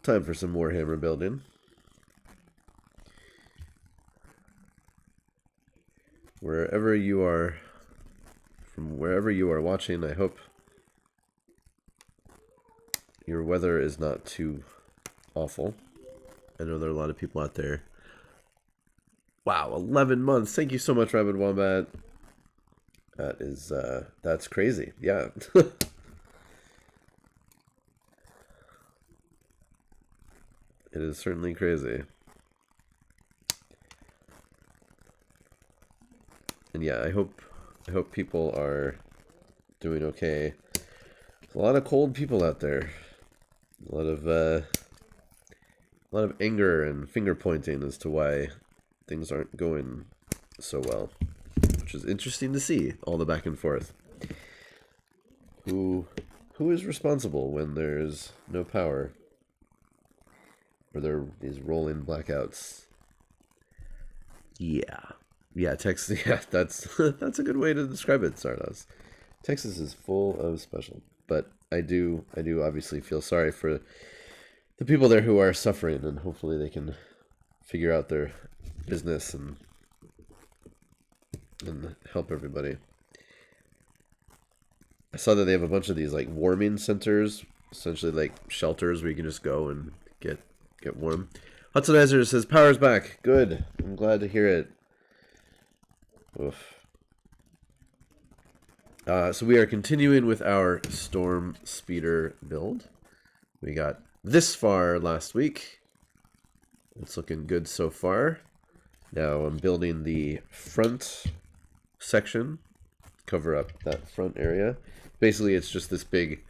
Time for some Warhammer building. Wherever you are, from wherever you are watching, I hope your weather is not too awful. I know there are a lot of people out there. Wow, 11 months. Thank you so much, Rabid Wombat. That is, that's crazy. Yeah. It is certainly crazy. And yeah, I hope people are doing okay. There's a lot of cold people out there. A lot of anger and finger pointing as to why things aren't going so well, which is interesting to see. All the back and forth. Who is responsible when there's no power? Or there are these rolling blackouts. Yeah, Texas. Yeah, that's a good way to describe it, Sardos. Texas is full of special, but I do obviously feel sorry for the people there who are suffering, and hopefully they can figure out their business and help everybody. I saw that they have a bunch of these like warming centers, essentially like shelters where you can just go and get warm. Hudsonizer says power's back. Good. I'm glad to hear it. Oof. So we are continuing with our Storm Speeder build. We got this far last week. It's looking good so far. Now I'm building the front section, cover up that front area. Basically, it's just this big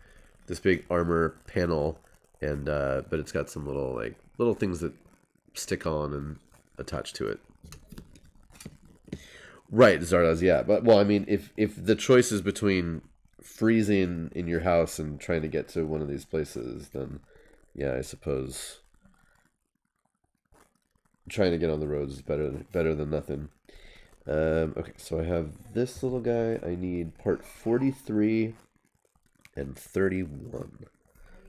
armor panel, and but it's got some little things that stick on and attach to it. Right, Zardoz, yeah. But well, I mean, if the choice is between freezing in your house and trying to get to one of these places, then yeah, I suppose trying to get on the roads is better than nothing. Okay, so I have this little guy. I need part 43 and 31.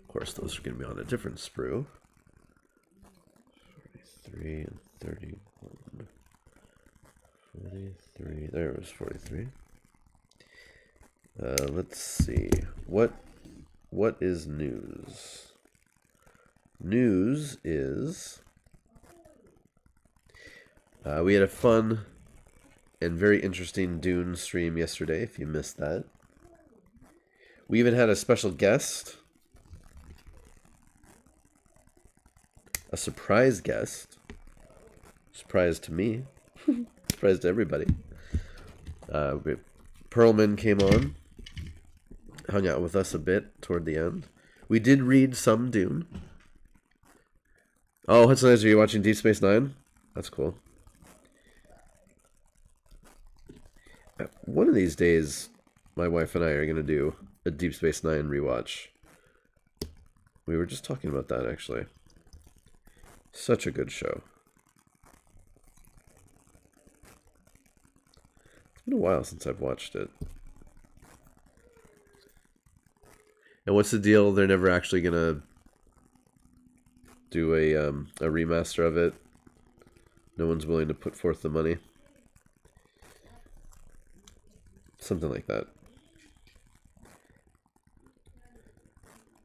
Of course, those are going to be on a different sprue. 43 and 31. 43. There was 43. Let's see. What is news? News is we had a fun and very interesting Dune stream yesterday, if you missed that. We even had a special guest. A surprise guest. Surprise to me. Surprise to everybody. Perlman came on. Hung out with us a bit toward the end. We did read some Dune. Oh, Hudson, are you watching Deep Space Nine? That's cool. One of these days, my wife and I are going to do a Deep Space Nine rewatch. We were just talking about that, actually. Such a good show. It's been a while since I've watched it. And what's the deal? They're never actually going to do a remaster of it? No one's willing to put forth the money? Something like that.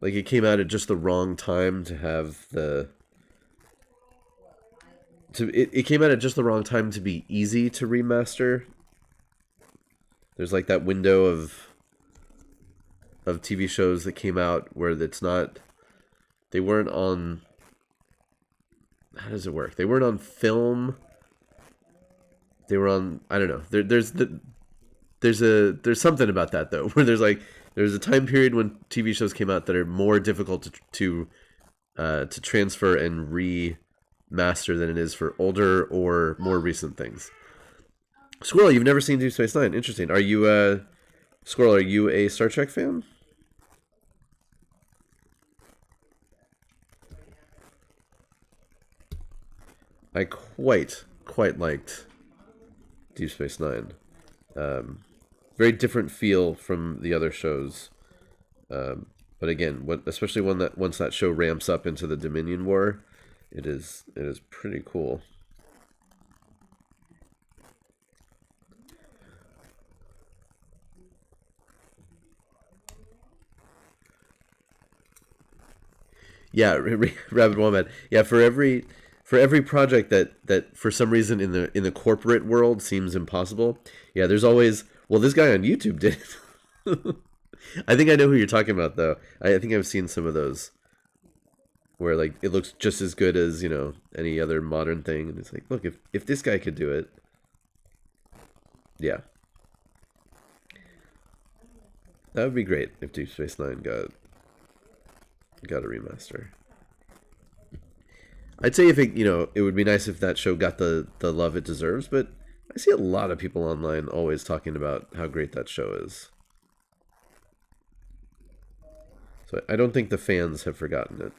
Like, it came out at just the wrong time to have the... It came out at just the wrong time to be easy to remaster. There's like that window of TV shows that came out where it's not... They weren't on... How does it work? They weren't on film. They were on... I don't know. There's something about that though, where there's a time period when TV shows came out that are more difficult to transfer and remaster than it is for older or more recent things. Squirrel, you've never seen Deep Space Nine. Interesting. Are you Squirrel? Are you a Star Trek fan? I quite liked Deep Space Nine. Very different feel from the other shows, but But again, especially once that show ramps up into the Dominion War, it is pretty cool. Yeah, Rabbit Wombat. Yeah, for every project that for some reason in the corporate world seems impossible. Yeah, there's always, well, this guy on YouTube did it. I think I know who you're talking about, though. I think I've seen some of those where like it looks just as good as, you know, any other modern thing, and it's like, look, if this guy could do it, yeah, that would be great if Deep Space Nine got a remaster. I'd say if it, you know, it would be nice if that show got the love it deserves, but I see a lot of people online always talking about how great that show is. So I don't think the fans have forgotten it.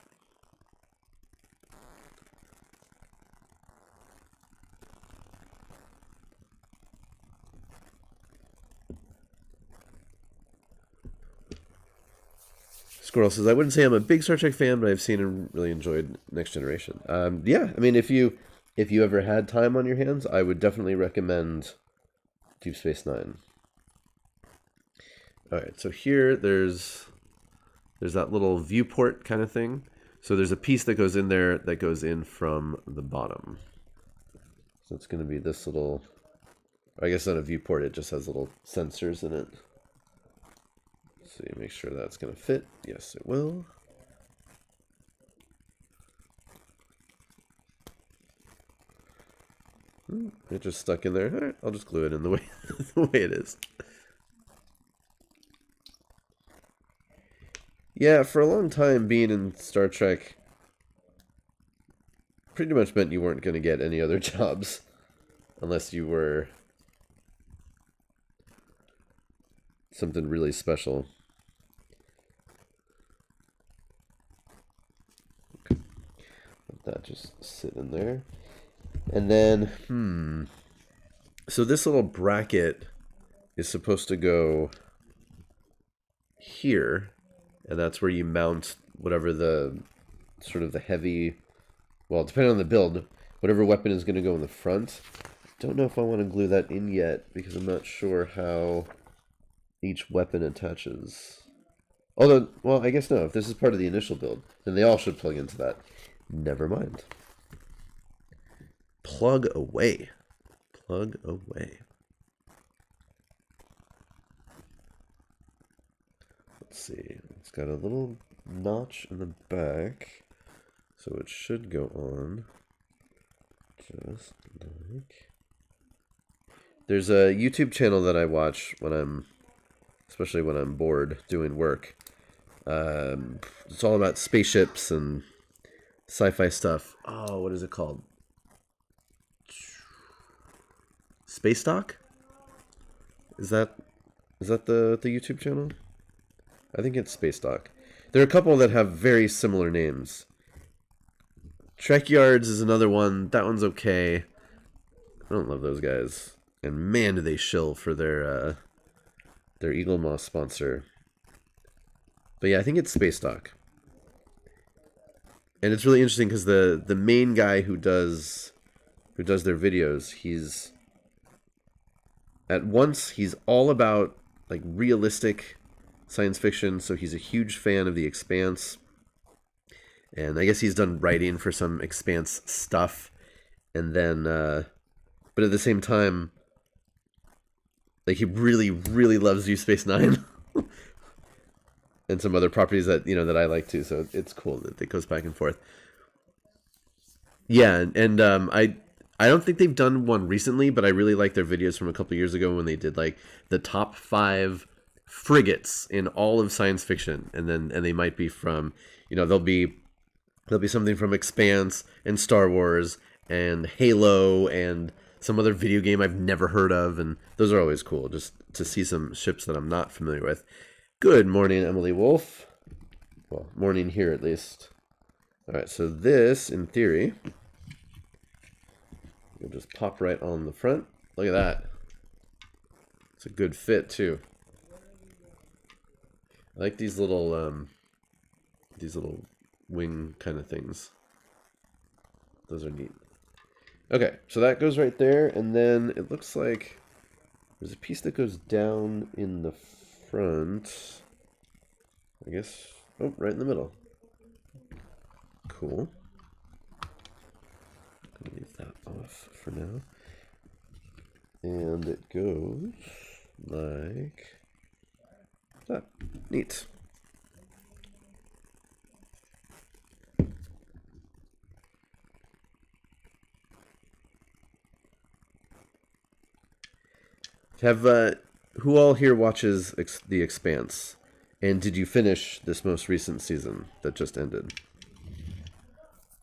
Squirrel says, I wouldn't say I'm a big Star Trek fan, but I've seen and really enjoyed Next Generation. Yeah, I mean, if you ever had time on your hands, I would definitely recommend Deep Space Nine. All right, so here there's that little viewport kind of thing. So there's a piece that goes in there that goes in from the bottom. So it's going to be this little, I guess not a viewport, it just has little sensors in it. So you make sure that's going to fit. Yes, it will. It just stuck in there. All right, I'll just glue it in the way the way it is. Yeah, for a long time, being in Star Trek pretty much meant you weren't going to get any other jobs unless you were something really special. Okay. Let that just sit in there. And then, so this little bracket is supposed to go here, and that's where you mount whatever the sort of the heavy, well, depending on the build, whatever weapon is going to go in the front. Don't know if I want to glue that in yet because I'm not sure how each weapon attaches. Although, well, I guess no. If this is part of the initial build, then they all should plug into that. Never mind. Plug away. Plug away. Let's see. It's got a little notch in the back, so it should go on just like. There's a YouTube channel that I watch especially when I'm bored doing work. It's all about spaceships and sci-fi stuff. Oh, what is it called? Space Doc? Is that the YouTube channel? I think it's Space Doc. There are a couple that have very similar names. Trek Yards is another one. That one's okay. I don't love those guys. And man, do they shill for their Eagle Moss sponsor. But yeah, I think it's Space Doc. And it's really interesting because the main guy who does their videos, he's all about like realistic science fiction, so he's a huge fan of The Expanse. And I guess he's done writing for some Expanse stuff. And then but at the same time, like, he really, really loves Deep Space Nine. And some other properties that, you know, that I like too. So it's cool that it goes back and forth. Yeah, and I don't think they've done one recently, but I really like their videos from a couple years ago when they did like the top 5 frigates in all of science fiction, and they might be from, you know, there'll be something from Expanse and Star Wars and Halo and some other video game I've never heard of, and those are always cool just to see some ships that I'm not familiar with. Good morning, Emily Wolf. Well, morning here at least. All right, so this, in theory, will just pop right on the front. Look at that. It's a good fit too. I like these little these little wing kind of things. Those are neat. Okay, so that goes right there, and then it looks like there's a piece that goes down in the front. I guess, oh, right in the middle. Cool. I'm gonna leave that off for now. And it goes like that. Neat. Have who all here watches The Expanse? And did you finish this most recent season that just ended?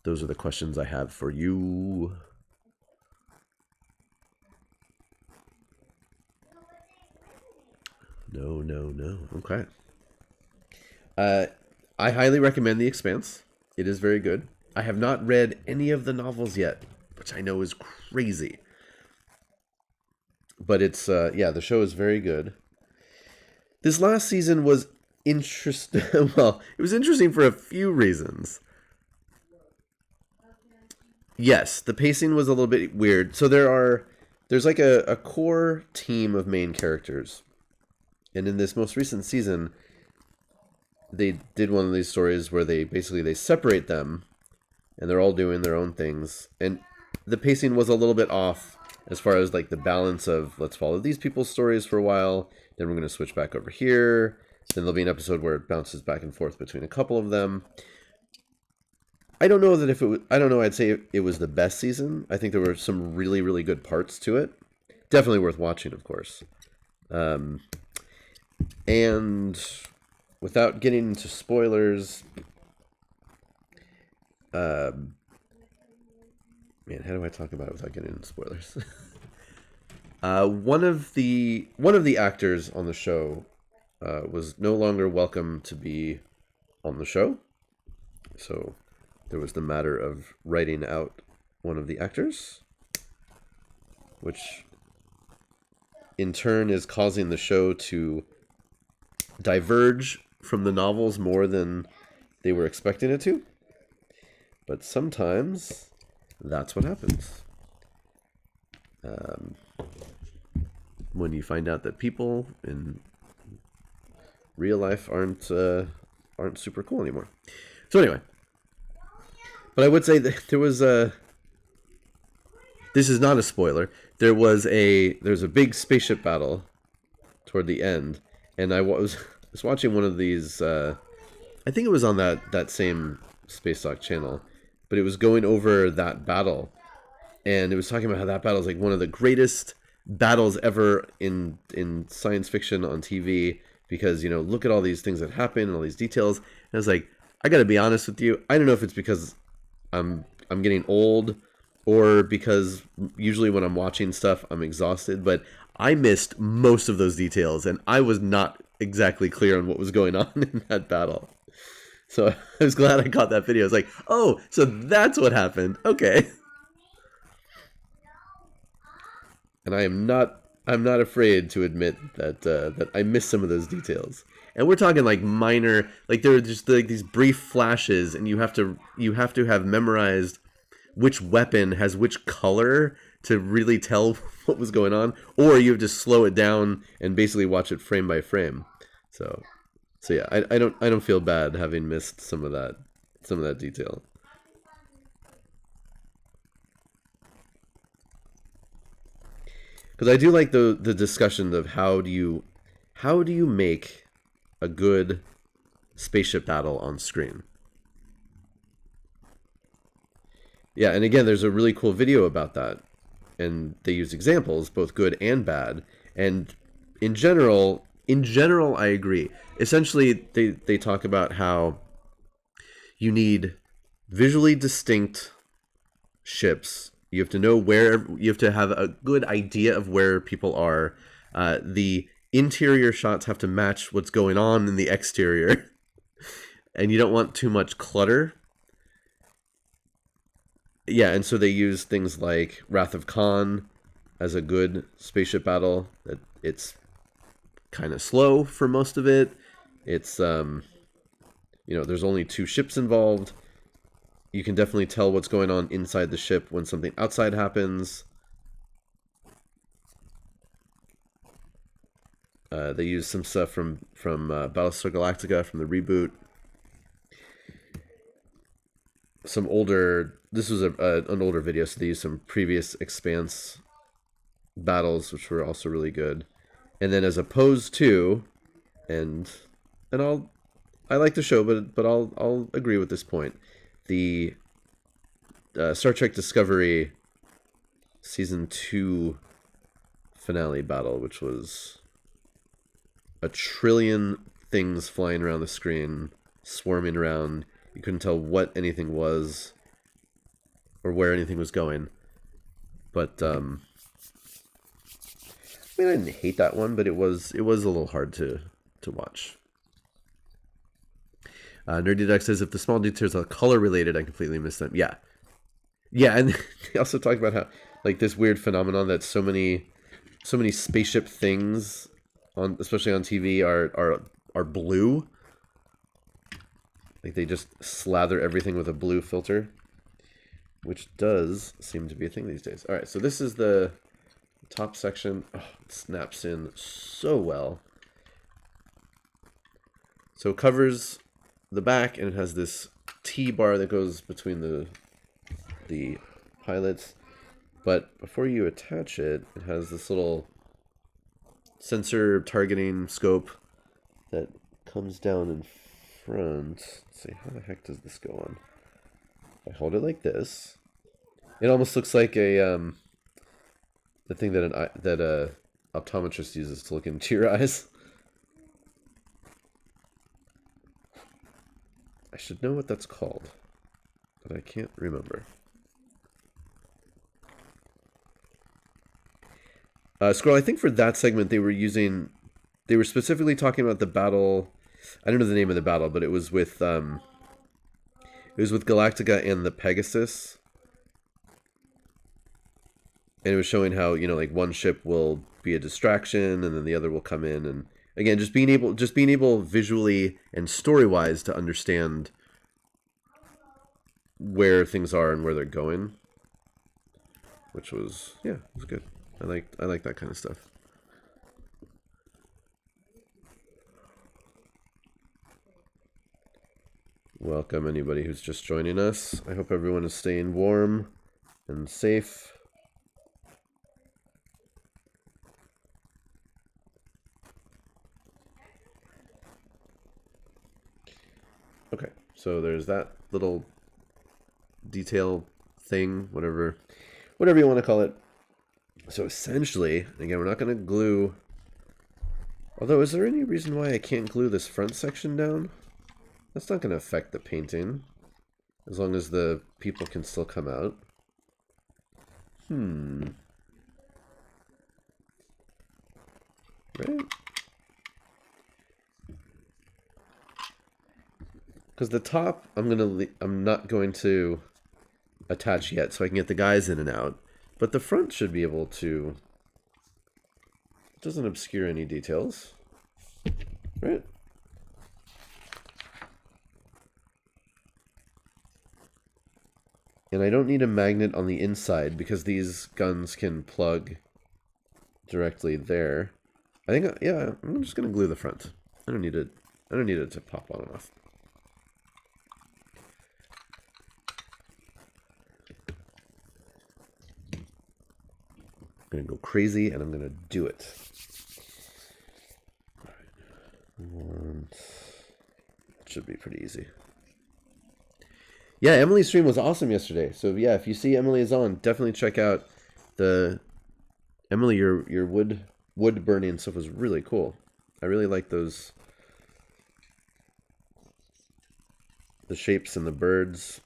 Those are the questions I have for you. No, no, no. Okay. I highly recommend The Expanse. It is very good. I have not read any of the novels yet, which I know is crazy. But it's, yeah, the show is very good. This last season was interesting. Well, it was interesting for a few reasons. Yes, the pacing was a little bit weird. So there's like a core team of main characters. And in this most recent season, they did one of these stories where they separate them and they're all doing their own things. And the pacing was a little bit off as far as like the balance of let's follow these people's stories for a while, then we're going to switch back over here. Then there'll be an episode where it bounces back and forth between a couple of them. I don't know that if it was, I don't know, I'd say it was the best season. I think there were some really, really good parts to it. Definitely worth watching, of course. And without getting into spoilers, man, how do I talk about it without getting into spoilers? One of the actors on the show was no longer welcome to be on the show, so there was the matter of writing out one of the actors, which in turn is causing the show to diverge from the novels more than they were expecting it to. But sometimes that's what happens. When you find out that people in real life aren't super cool anymore. So anyway, but I would say that there was a. This is not a spoiler. There's a big spaceship battle toward the end, and I was watching one of these. I think it was on that same Space Dock channel, but it was going over that battle, and it was talking about how that battle is like one of the greatest battles ever in science fiction on TV, because look at all these things that happen and all these details. And I was like, I got to be honest with you, I don't know if it's because I'm getting old or because usually when I'm watching stuff I'm exhausted, but I missed most of those details and I was not exactly clear on what was going on in that battle. So I was glad I caught that video. I was like, oh, so that's what happened. Okay. And I'm not afraid to admit that I missed some of those details. And we're talking like minor, like there were just like these brief flashes, and you have to have memorized which weapon has which color to really tell what was going on, or you have to slow it down and basically watch it frame by frame. So yeah, I don't feel bad having missed some of that detail. Because I do like the discussion of how do you make a good spaceship battle on screen. Yeah, and again, there's a really cool video about that, and they use examples, both good and bad. And in general, I agree. Essentially, they talk about how you need visually distinct ships. You have to know where, you have to have a good idea of where people are. The interior shots have to match what's going on in the exterior. And you don't want too much clutter. Yeah, and so they use things like Wrath of Khan as a good spaceship battle. It's kind of slow for most of it. It's you know, there's only 2 ships involved. You can definitely tell what's going on inside the ship when something outside happens. They use some stuff from Battlestar Galactica from the reboot. Some older, this was an older video, so they used some previous Expanse battles, which were also really good. And then as opposed to, and I like the show, but I'll agree with this point. The Star Trek Discovery Season 2 finale battle, which was a trillion things flying around the screen, swarming around. You couldn't tell what anything was or where anything was going. But I mean, I didn't hate that one, but it was a little hard to watch. Nerdy Duck says, if the small details are color related, I completely missed them. Yeah, and they also talked about how, like, this weird phenomenon that so many spaceship things on, especially on TV, are blue. Like, they just slather everything with a blue filter, which does seem to be a thing these days. All right, so this is the top section. Oh, it snaps in so well. So it covers the back, and it has this T-bar that goes between the pilots. But before you attach it, it has this little sensor targeting scope that comes down in front. Let's see, how the heck does this go on? If I hold it like this, it almost looks like the thing that a optometrist uses to look into your eyes. I should know what that's called, but I can't remember. Scroll, I think for that segment they were specifically talking about the battle. I don't know the name of the battle, but it was with Galactica and the Pegasus. And it was showing how, you know, like, one ship will be a distraction and then the other will come in, and again, just being able visually and story-wise to understand where things are and where they're going, which was, yeah, it was good. I like that kind of stuff. Welcome anybody who's just joining us. I hope everyone is staying warm and safe. Okay, so there's that little detail thing, whatever you want to call it. So essentially, again, we're not going to glue. Although, is there any reason why I can't glue this front section down? That's not going to affect the painting, as long as the people can still come out. Right? Because the top, I'm not going to attach yet, so I can get the guys in and out. But the front should be able to. It doesn't obscure any details, right? And I don't need a magnet on the inside because these guns can plug directly there. I think, yeah, I'm just gonna glue the front. I don't need it to pop on and off. I'm gonna go crazy and I'm gonna do it. It should be pretty easy. Yeah, Emily's stream was awesome yesterday. So yeah, if you see Emily is on, definitely check out the Emily. Your wood burning stuff was really cool. I really like those, the shapes and the birds.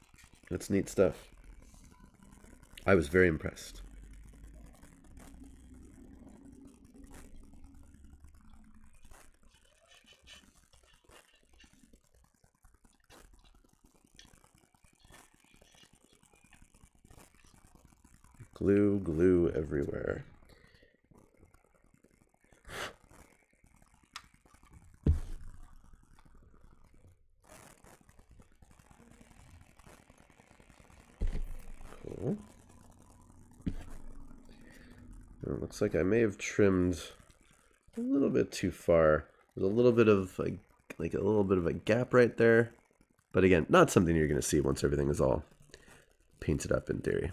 It's neat stuff. I was very impressed. Glue everywhere. Oh. It looks like I may have trimmed a little bit too far. There's a little bit of like a little bit of a gap right there. But again, not something you're going to see once everything is all painted up in theory.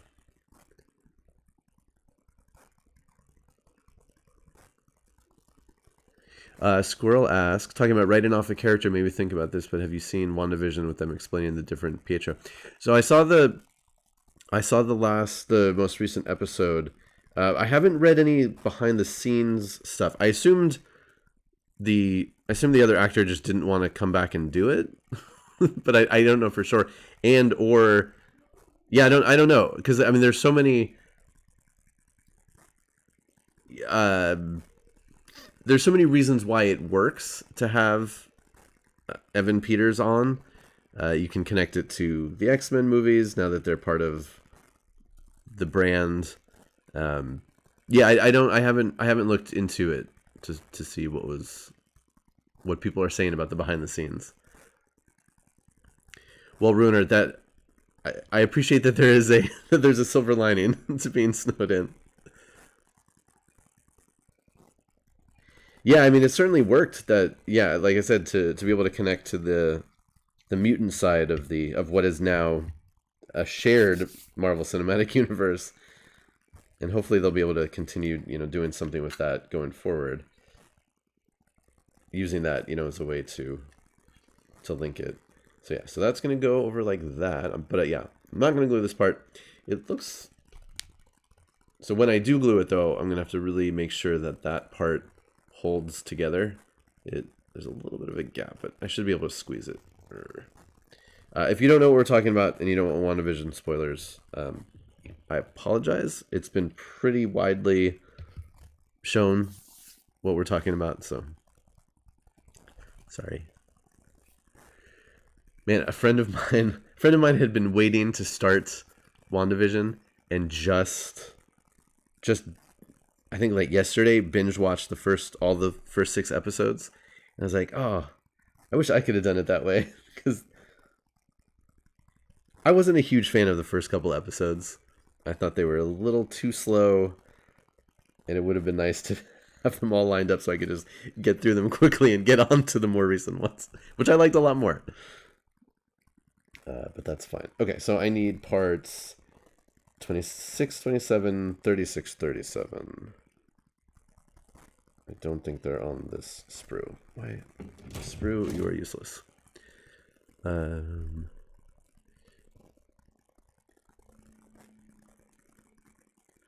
Squirrel asks, talking about writing off a character made me think about this, but have you seen WandaVision with them explaining the different Pietro? So I saw the most recent episode. I haven't read any behind the scenes stuff. I assumed the other actor just didn't want to come back and do it, but I don't know for sure. I don't know, because I mean there's so many. There's so many reasons why it works to have Evan Peters on. You can connect it to the X-Men movies now that they're part of the brand. I haven't looked into it to see what people are saying about the behind the scenes. Well, Ruiner, that I appreciate that there's a silver lining to being snowed in. Yeah, I mean, it certainly worked. That, yeah, like I said, to be able to connect to the mutant side of what is now a shared Marvel Cinematic Universe, and hopefully they'll be able to continue, doing something with that going forward, using that, as a way to link it. So yeah, so that's gonna go over like that. But yeah, I'm not gonna glue this part. It looks. So when I do glue it, though, I'm gonna have to really make sure that part holds together. There's a little bit of a gap, but I should be able to squeeze it. If you don't know what we're talking about and you don't want WandaVision spoilers, I apologize. It's been pretty widely shown what we're talking about, so sorry. Man, a friend of mine had been waiting to start WandaVision and just I think like yesterday binge watched all the first 6 episodes, and I was like, oh, I wish I could have done it that way, because I wasn't a huge fan of the first couple episodes. I thought they were a little too slow, and it would have been nice to have them all lined up so I could just get through them quickly and get on to the more recent ones, which I liked a lot more. But that's fine. Okay, so I need parts 26, 27, 36, 37. I don't think they're on this sprue. Why? Sprue, you are useless. Wow,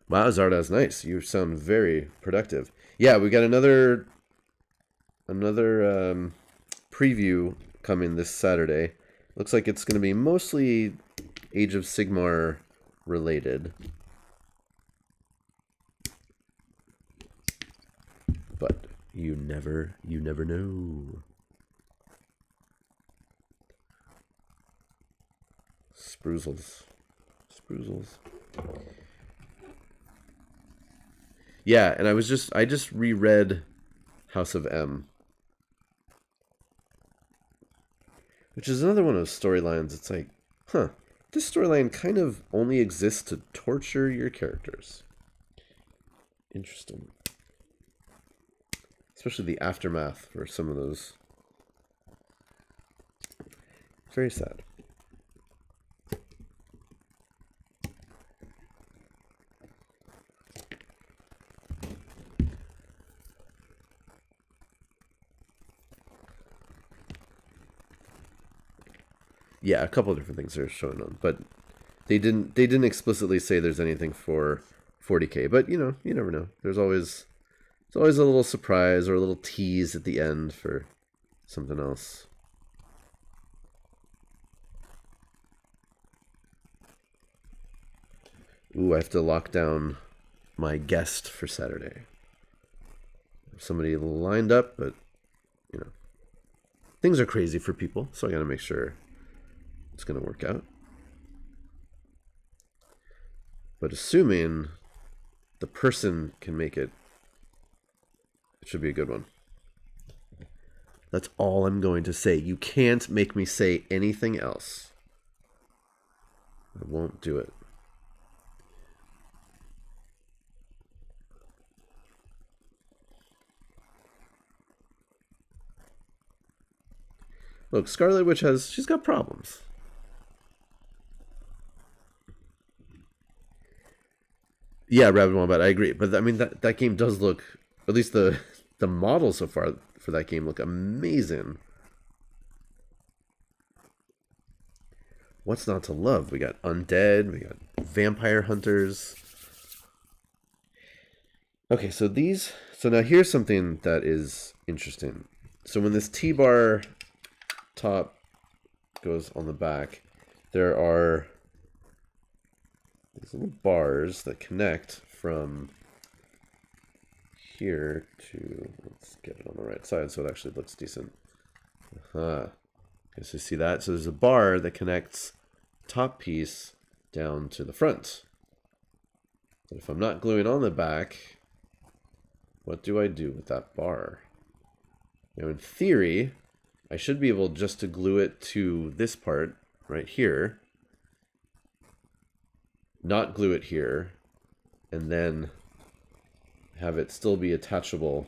Zardoz, nice. You sound very productive. Yeah, we got another preview coming this Saturday. Looks like it's going to be mostly Age of Sigmar related. But you never know. Spruzzles. Yeah, and I just reread House of M, which is another one of those storylines. It's like, this storyline kind of only exists to torture your characters. Interesting. Especially the aftermath for some of those. Very sad. Yeah, a couple of different things are showing on, but they didn't explicitly say there's anything for 40K. But you never know. There's always a little surprise or a little tease at the end for something else. Ooh, I have to lock down my guest for Saturday. Somebody lined up, but things are crazy for people, so I gotta make sure it's gonna work out. But assuming the person can make it, it should be a good one. That's all I'm going to say. You can't make me say anything else. I won't do it. Look, Scarlet Witch she's got problems. Yeah, Rabbit Wombat, I agree. But I mean, that game does look, at least the models so far for that game look amazing. What's not to love? We got undead, we got vampire hunters. Okay, so now here's something that is interesting. So when this T-bar top goes on the back, there are these little bars that connect from here to, let's get it on the right side so it actually looks decent. Okay, so you see that? So there's a bar that connects top piece down to the front. But if I'm not gluing on the back, what do I do with that bar? Now in theory, I should be able just to glue it to this part right here, not glue it here, and then have it still be attachable.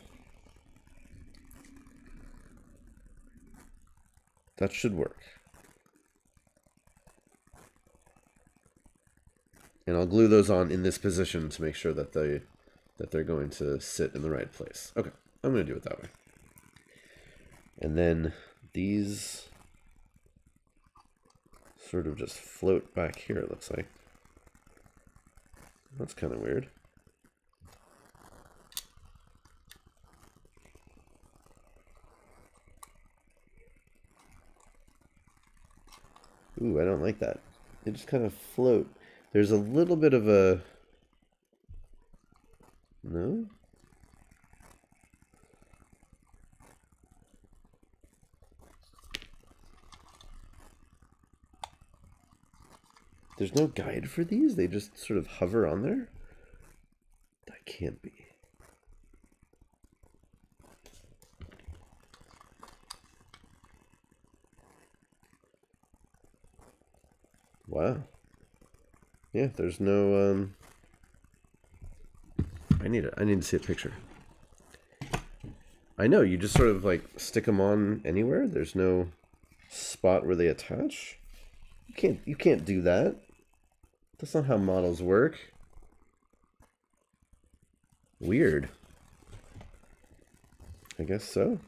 That should work. And I'll glue those on in this position to make sure that they're going to sit in the right place. Okay, I'm going to do it that way. And then these sort of just float back here, it looks like. That's kind of weird. Ooh, I don't like that. They just kind of float. There's a little bit of a... No? There's no guide for these? They just sort of hover on there? That can't be. Wow. Yeah, there's no I need to see a picture. I know, you just sort of like stick them on anywhere. There's no spot where they attach. You can't do that. That's not how models work. Weird. I guess so.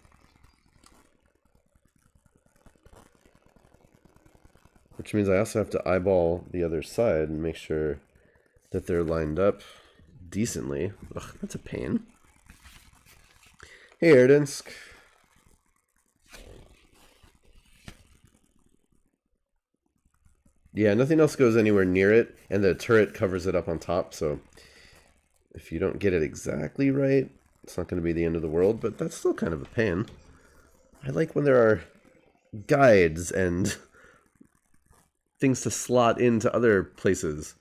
Which means I also have to eyeball the other side and make sure that they're lined up decently. Ugh, that's a pain. Hey, Erdensk. Yeah, nothing else goes anywhere near it, and the turret covers it up on top, so if you don't get it exactly right, it's not going to be the end of the world, but that's still kind of a pain. I like when there are guides and things to slot into other places.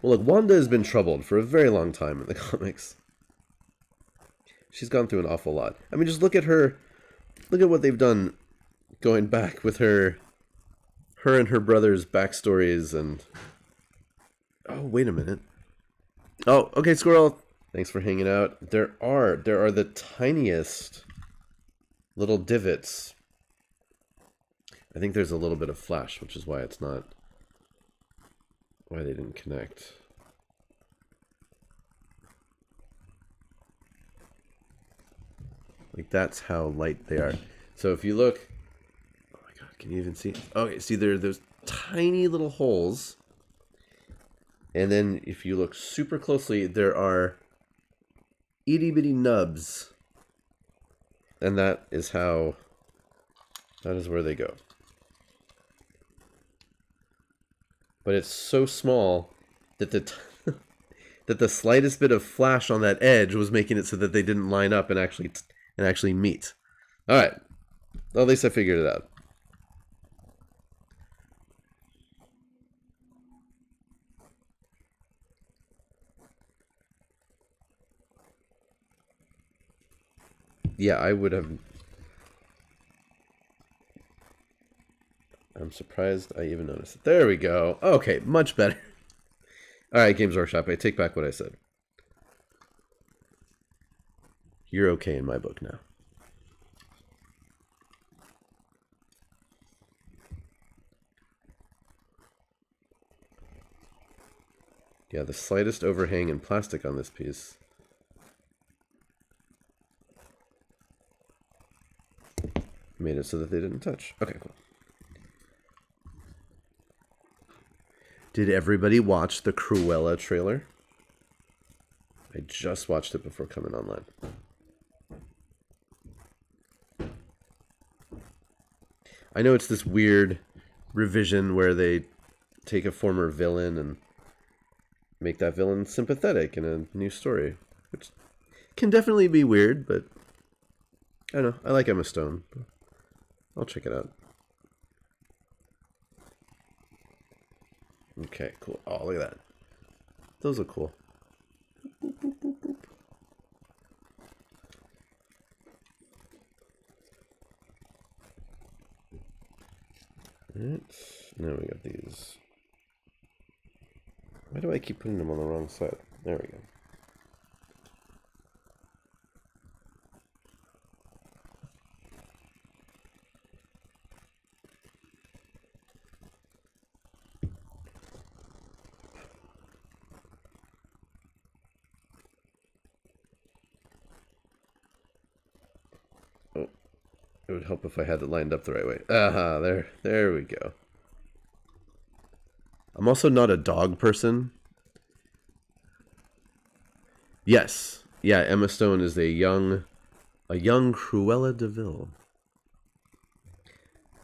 Well, look, Wanda has been troubled for a very long time in the comics. She's gone through an awful lot. I mean, just look at her. Look at what they've done going back with her and her brother's backstories and... Oh, wait a minute. Oh, okay, Squirrel. Thanks for hanging out. There are the tiniest little divots. I think there's a little bit of flash, which is why it's not... Why they didn't connect. Like, that's how light they are. So if you look... Oh my god, can you even see? Okay, see, there's tiny little holes. And then if you look super closely, there are itty-bitty nubs. And that is how... That is where they go. But it's so small that that the slightest bit of flash on that edge was making it so that they didn't line up and actually meet. All right. Well, at least I figured it out. Yeah, I would have... I'm surprised I even noticed it. There we go. Okay, much better. All right, Games Workshop, I take back what I said. You're okay in my book now. Yeah, the slightest overhang in plastic on this piece. Made it so that they didn't touch. Okay, cool. Did everybody watch the Cruella trailer? I just watched it before coming online. I know it's this weird revision where they take a former villain and make that villain sympathetic in a new story, which can definitely be weird, but I don't know. I like Emma Stone. I'll check it out. Okay, cool. Oh, look at that. Those are cool. Boop, boop, boop, boop. Alright, now we got these. Why do I keep putting them on the wrong side? There we go. Oh, it would help if I had it lined up the right way. Aha, there we go. I'm also not a dog person. Yes. Yeah, Emma Stone is a young Cruella de Vil.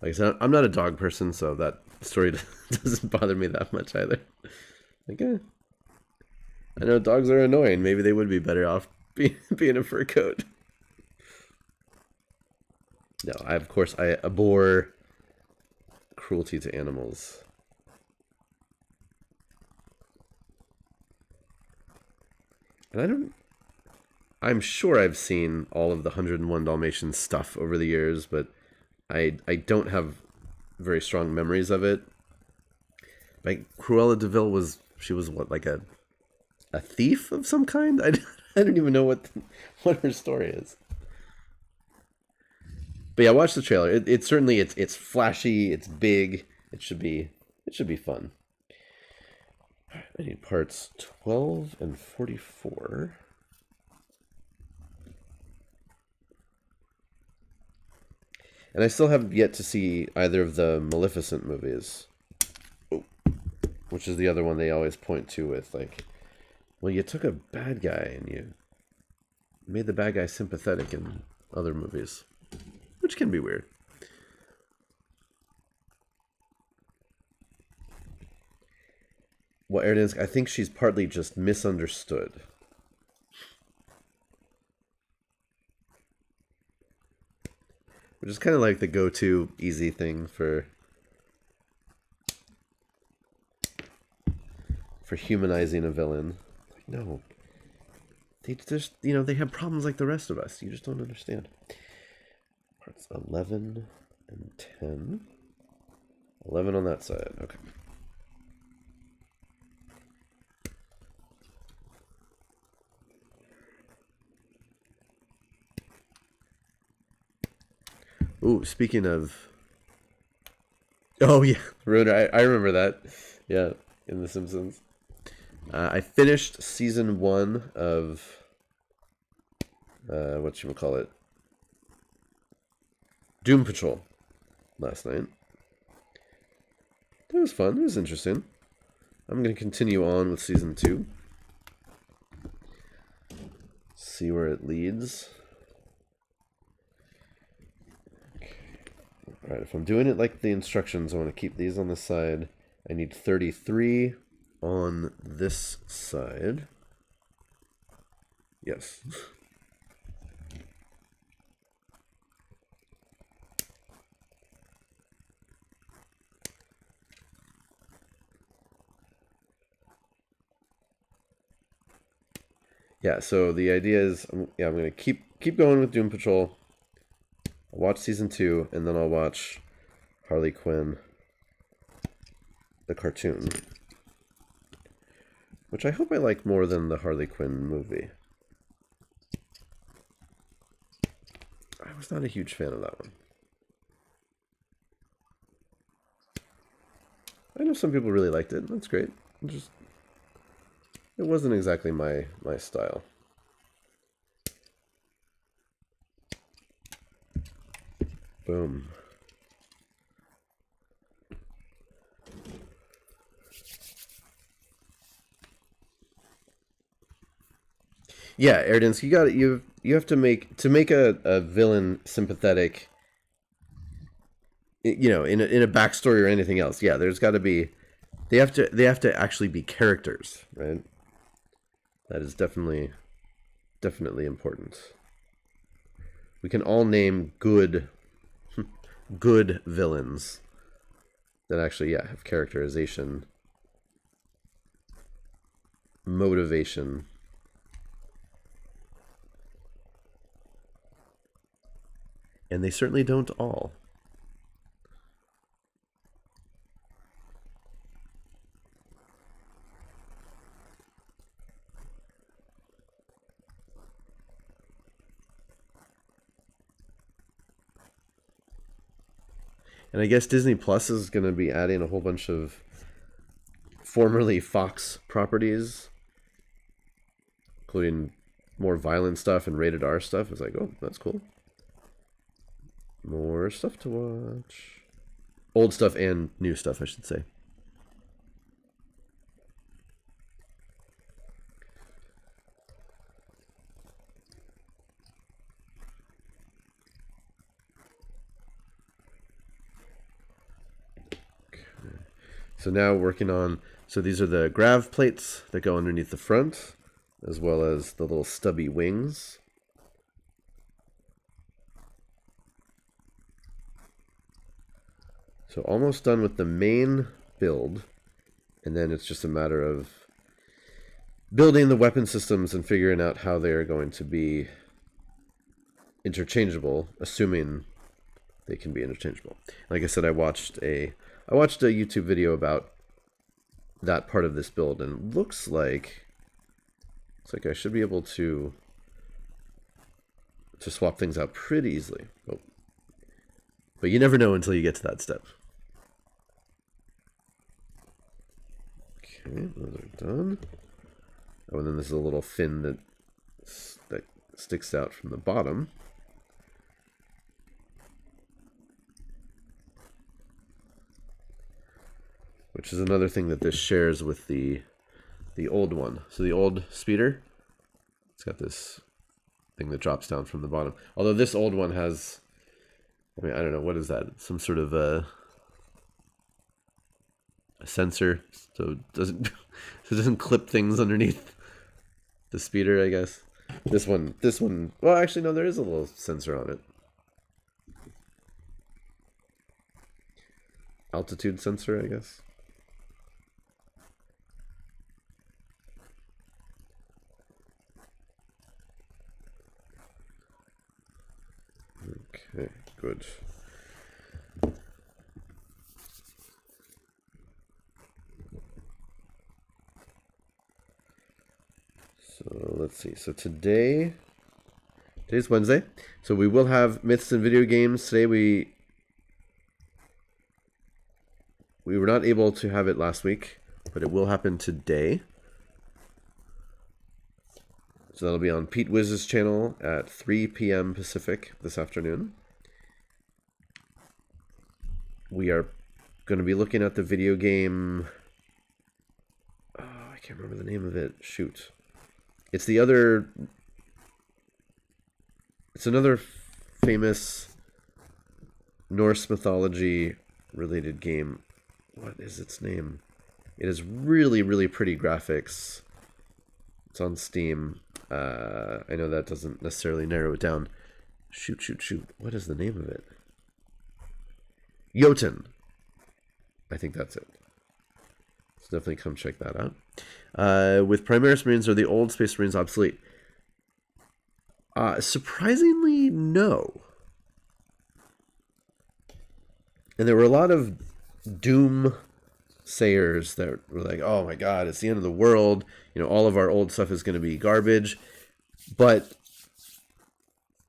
Like I said, I'm not a dog person, so that story doesn't bother me that much either. Like, I know dogs are annoying. Maybe they would be better off being a fur coat. No, of course, I abhor cruelty to animals. And I'm sure I've seen all of the 101 Dalmatians stuff over the years, but I don't have very strong memories of it. Like, Cruella de Vil was what, like a thief of some kind? I don't even know what her story is. But yeah, watch the trailer. It certainly it's flashy, it's big. It should be fun. I need parts 12 and 44. And I still have yet to see either of the Maleficent movies. Oh, which is the other one they always point to with, like, well, you took a bad guy and you made the bad guy sympathetic in other movies. Which can be weird. Well, Erdansk, I think she's partly just misunderstood. Which is kind of like the go-to easy thing for humanizing a villain. Like, no. They just, they have problems like the rest of us. You just don't understand. Parts 11 and 10. 11 on that side. Okay. Ooh, speaking of... Oh, yeah. Rotor, I remember that. Yeah, in The Simpsons. I finished season 1 of... whatchamacallit? Doom Patrol last night. It was fun. It was interesting. I'm going to continue on with season 2. See where it leads. Alright, if I'm doing it like the instructions, I want to keep these on the side. I need 33 on this side. Yes. Yeah, so the idea is, I'm going to keep going with Doom Patrol. I'll watch season 2, and then I'll watch Harley Quinn, the cartoon, which I hope I like more than the Harley Quinn movie. was not a huge fan of that one. I know some people really liked it. That's great. It wasn't exactly my style. Boom. Yeah, Erdens, you have to make a villain sympathetic. You know, in a backstory or anything else. Yeah, there's got to be. They have to actually be characters, right? That is definitely important. We can all name good villains that actually, yeah, have characterization, motivation. And they certainly don't all. And I guess Disney Plus is going to be adding a whole bunch of formerly Fox properties, including more violent stuff and rated R stuff. It's like, oh, that's cool. More stuff to watch. Old stuff and new stuff, I should say. So now working on, so these are the grav plates that go underneath the front, as well as the little stubby wings. So almost done with the main build, and then it's just a matter of building the weapon systems and figuring out how they are going to be interchangeable, assuming they can be interchangeable. Like I said, I watched a YouTube video about that part of this build, and it looks like I should be able to swap things out pretty easily. Oh. But you never know until you get to that step. Okay, those are done. Oh, and then there's a little fin that sticks out from the bottom. Which is another thing that this shares with the old one. So the old speeder, it's got this thing that drops down from the bottom. Although this old one has, I mean, I don't know, what is that? Some sort of a sensor, so it doesn't clip things underneath the speeder, I guess. This one, well, actually, no, there is a little sensor on it. Altitude sensor, I guess. Okay, good. So let's see. So today's Wednesday. So we will have myths and video games today. We were not able to have it last week, but it will happen today. So that'll be on Pete Wiz's channel at 3 p.m. Pacific this afternoon. We are going to be looking at the video game. Oh, I can't remember the name of it. Shoot. It's another famous Norse mythology related game. What is its name? It is really, really pretty graphics. It's on Steam. I know that doesn't necessarily narrow it down. Shoot. What is the name of it? Jotun. I think that's it. So definitely come check that out. With Primaris Marines, are the old Space Marines obsolete? Surprisingly, no. And there were a lot of doom sayers that were like, oh my god, it's the end of the world. You know, all of our old stuff is going to be garbage. But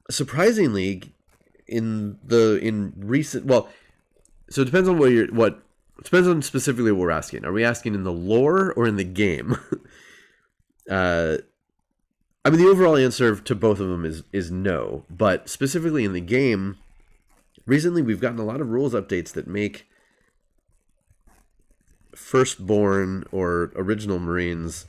surprisingly, in recent, well, so it depends on it depends on specifically what we're asking. Are we asking in the lore or in the game? I mean, the overall answer to both of them is no, but specifically in the game, recently we've gotten a lot of rules updates that make Firstborn or original Marines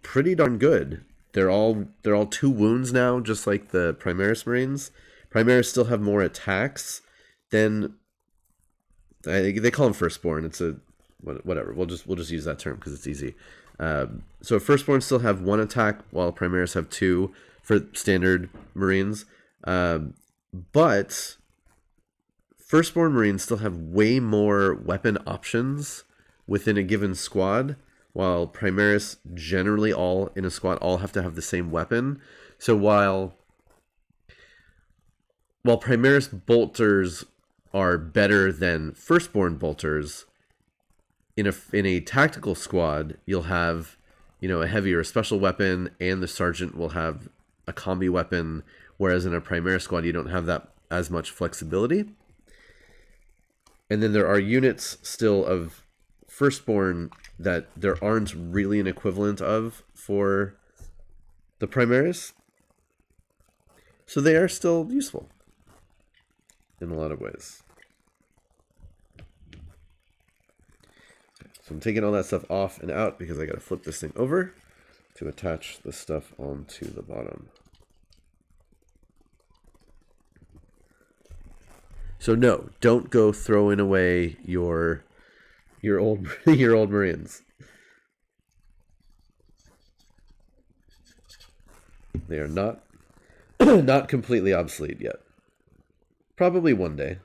pretty darn good. They're all 2 wounds now, just like the Primaris Marines. Primaris still have more attacks than they call them Firstborn. It's a whatever. We'll just use that term because it's easy. So Firstborn still have 1 attack, while Primaris have 2 for standard Marines. But Firstborn Marines still have way more weapon options within a given squad, while Primaris generally all in a squad all have to have the same weapon. So while Primaris bolters are better than Firstborn bolters, in a tactical squad, you'll have, a heavy or a special weapon, and the sergeant will have a combi weapon, whereas in a Primaris squad, you don't have that as much flexibility. And then there are units still of Firstborn that there aren't really an equivalent of for the Primaris. So they are still useful in a lot of ways. So I'm taking all that stuff off and out because I got to flip this thing over to attach the stuff onto the bottom. So no, don't go throwing away your old Marines. They are not not completely obsolete yet. Probably one day.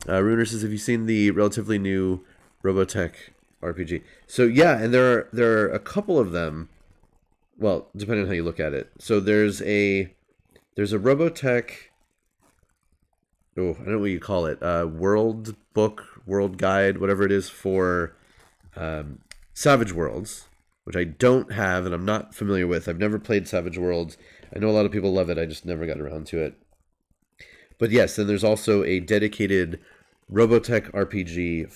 Runer says, have you seen the relatively new Robotech RPG? So yeah, and there are a couple of them. Well, depending on how you look at it. So there's a Robotech. Oh, I don't know what you call it. World book, world guide, whatever it is for Savage Worlds, which I don't have and I'm not familiar with. I've never played Savage Worlds. I know a lot of people love it. I just never got around to it. But yes, then there's also a dedicated Robotech RPG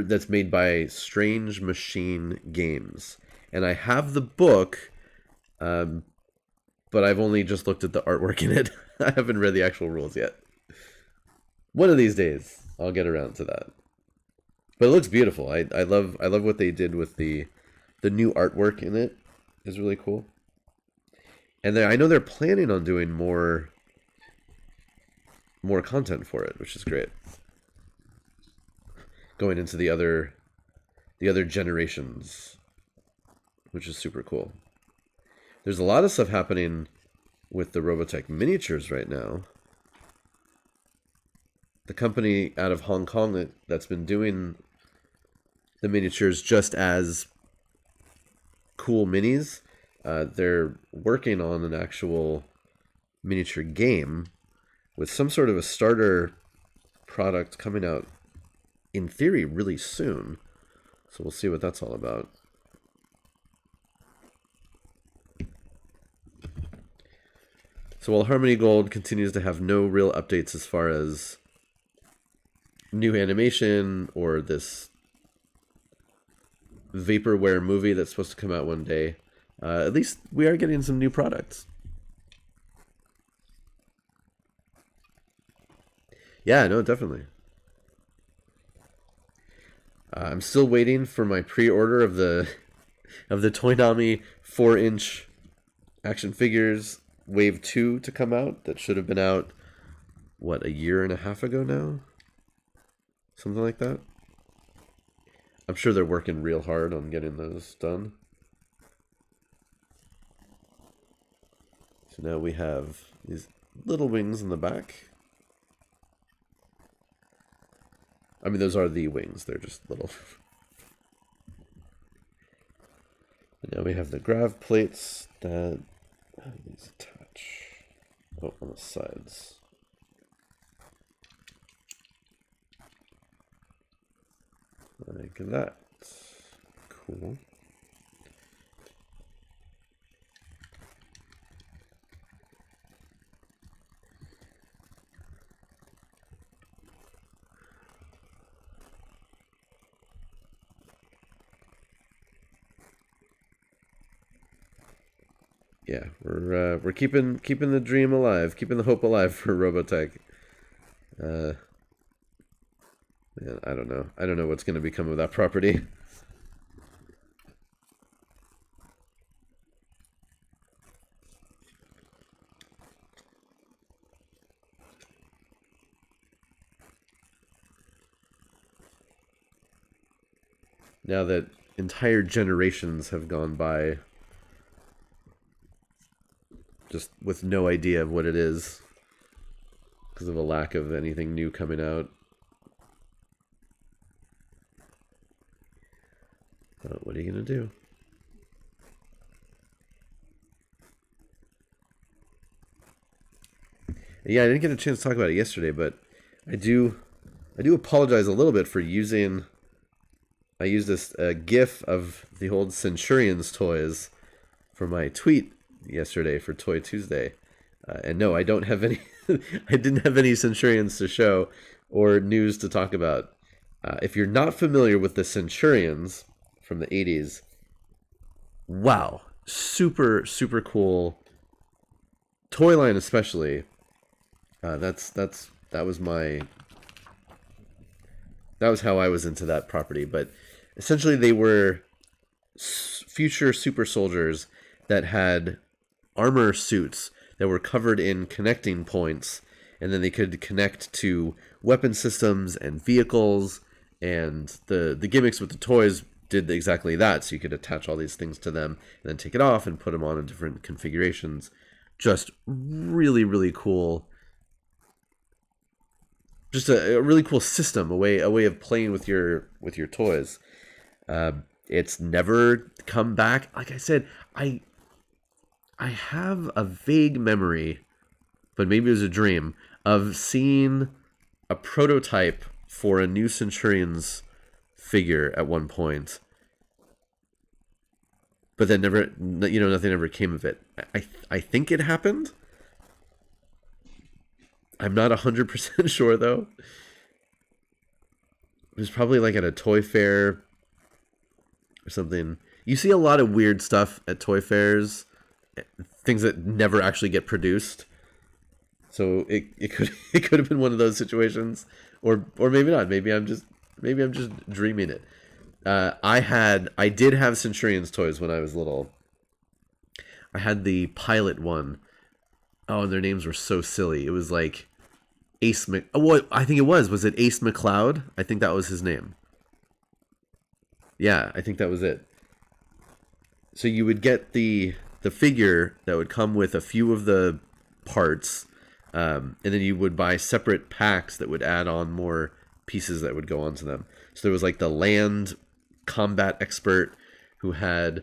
that's made by Strange Machine Games. And I have the book, but I've only just looked at the artwork in it. I haven't read the actual rules yet. One of these days, I'll get around to that. But it looks beautiful. I love what they did with the new artwork in it. It's really cool. And I know they're planning on doing more content for it, which is great. Going into the other generations, which is super cool. There's a lot of stuff happening with the Robotech miniatures right now. The company out of Hong Kong that's been doing the miniatures just as cool minis, they're working on an actual miniature game with some sort of a starter product coming out, in theory, really soon. So we'll see what that's all about. So while Harmony Gold continues to have no real updates as far as new animation or this vaporware movie that's supposed to come out one day, at least we are getting some new products. Yeah, no, definitely. I'm still waiting for my pre-order of the Toynami 4-inch action figures Wave 2 to come out. That should have been out, what, a year and a half ago now? Something like that. I'm sure they're working real hard on getting those done. So now we have these little wings in the back. I mean, those are the wings. They're just little. And now we have the grav plates that... How do these attach? Oh, on the sides. Like that. Cool. Yeah, we're keeping the dream alive, keeping the hope alive for Robotech. Man, I don't know. I don't know what's going to become of that property. Now that entire generations have gone by just with no idea of what it is because of a lack of anything new coming out. What are you going to do? Yeah, I didn't get a chance to talk about it yesterday, but I do apologize a little bit for using. I used this GIF of the old Centurions toys for my tweet yesterday for Toy Tuesday, and no, I don't have any. I didn't have any Centurions to show or news to talk about. If you're not familiar with the Centurions from the '80s, wow, super cool toy line, especially. That was how I was into that property. But essentially, they were future super soldiers that had armor suits that were covered in connecting points, and then they could connect to weapon systems and vehicles. And the gimmicks with the toys did exactly that. So you could attach all these things to them and then take it off and put them on in different configurations. Just really cool. Just a really cool system, a way of playing with your toys. It's never come back. Like I said, I have a vague memory, but maybe it was a dream, of seeing a prototype for a new Centurions figure at one point, but then never, nothing ever came of it. I think it happened. I'm not 100% sure, though. It was probably like at a toy fair or something. You see a lot of weird stuff at toy fairs, things that never actually get produced. So it could have been one of those situations, or maybe not. Maybe I'm just dreaming it. I did have Centurions toys when I was little. I had the pilot one. Oh, and their names were so silly. It was like Ace Mc... Oh, what? I think it was. Was it Ace McCloud? I think that was his name. Yeah, I think that was it. So you would get the figure that would come with a few of the parts, and then you would buy separate packs that would add on more pieces that would go onto them. So there was like the land combat expert who had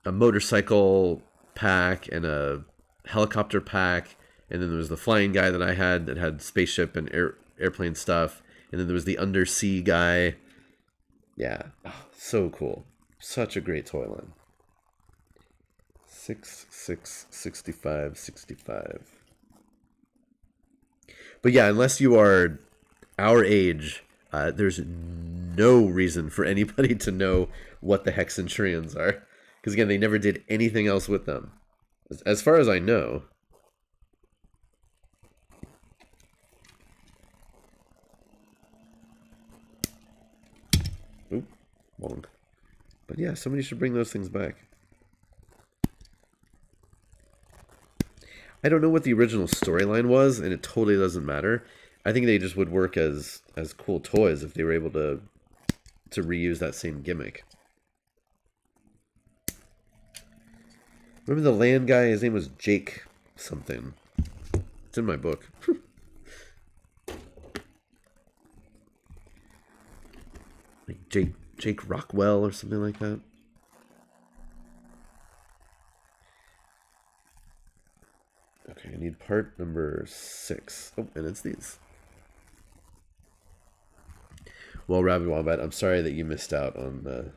a motorcycle pack and a helicopter pack, and then there was the flying guy that I had that had spaceship and airplane stuff, and then there was the undersea guy. Yeah, so cool. Such a great toy line. 65. But yeah, unless you are our age, there's no reason for anybody to know what the heck Centurions are. Because again, they never did anything else with them. As far as I know. Oop, wrong. But yeah, somebody should bring those things back. I don't know what the original storyline was, and it totally doesn't matter. I think they just would work as cool toys if they were able to reuse that same gimmick. Remember the land guy? His name was Jake something. It's in my book. Like Jake Rockwell or something like that. Okay, I need part number 6. Oh, and it's these. Well, Rabbit Wombat, I'm sorry that you missed out on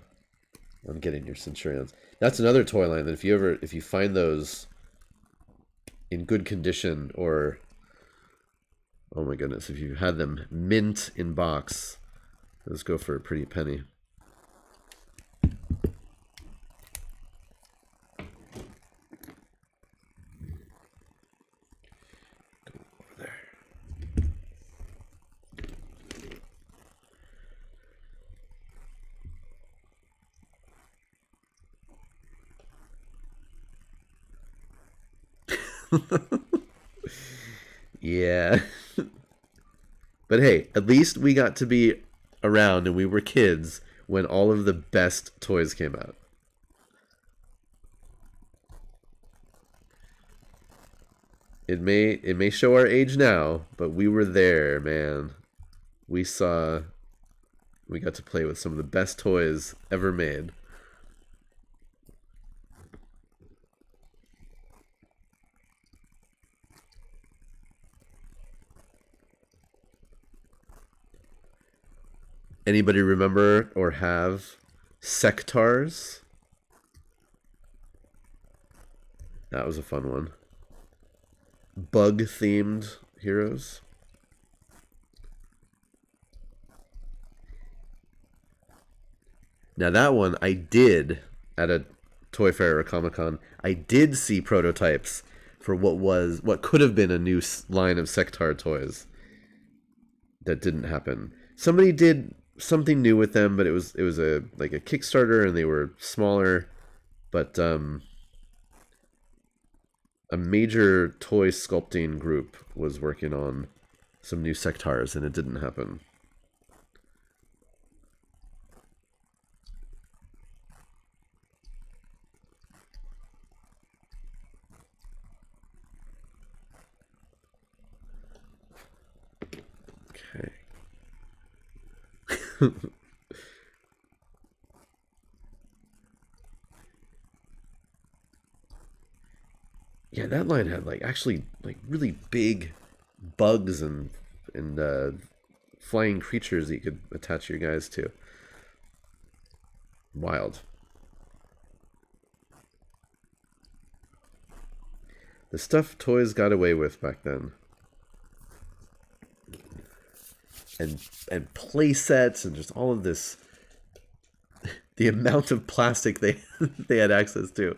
getting your Centurions. That's another toy line that if you find those in good condition, or oh my goodness, if you had them mint in box, those go for a pretty penny. Yeah. But hey, at least we got to be around and we were kids when all of the best toys came out. It may show our age now, but we were there, man. We got to play with some of the best toys ever made. Anybody remember or have Sectaurs? That was a fun one. Bug themed heroes. Now that one I did at a Toy Fair or Comic Con. I did see prototypes for what could have been a new line of Sectar toys. That didn't happen. Somebody did something new with them, but it was a like a Kickstarter and they were smaller. But a major toy sculpting group was working on some new Sectars and it didn't happen. Okay. Yeah, that line had like actually like really big bugs and flying creatures that you could attach your guys to. Wild. The stuff toys got away with back then. And play sets and just all of this, the amount of plastic they they had access to.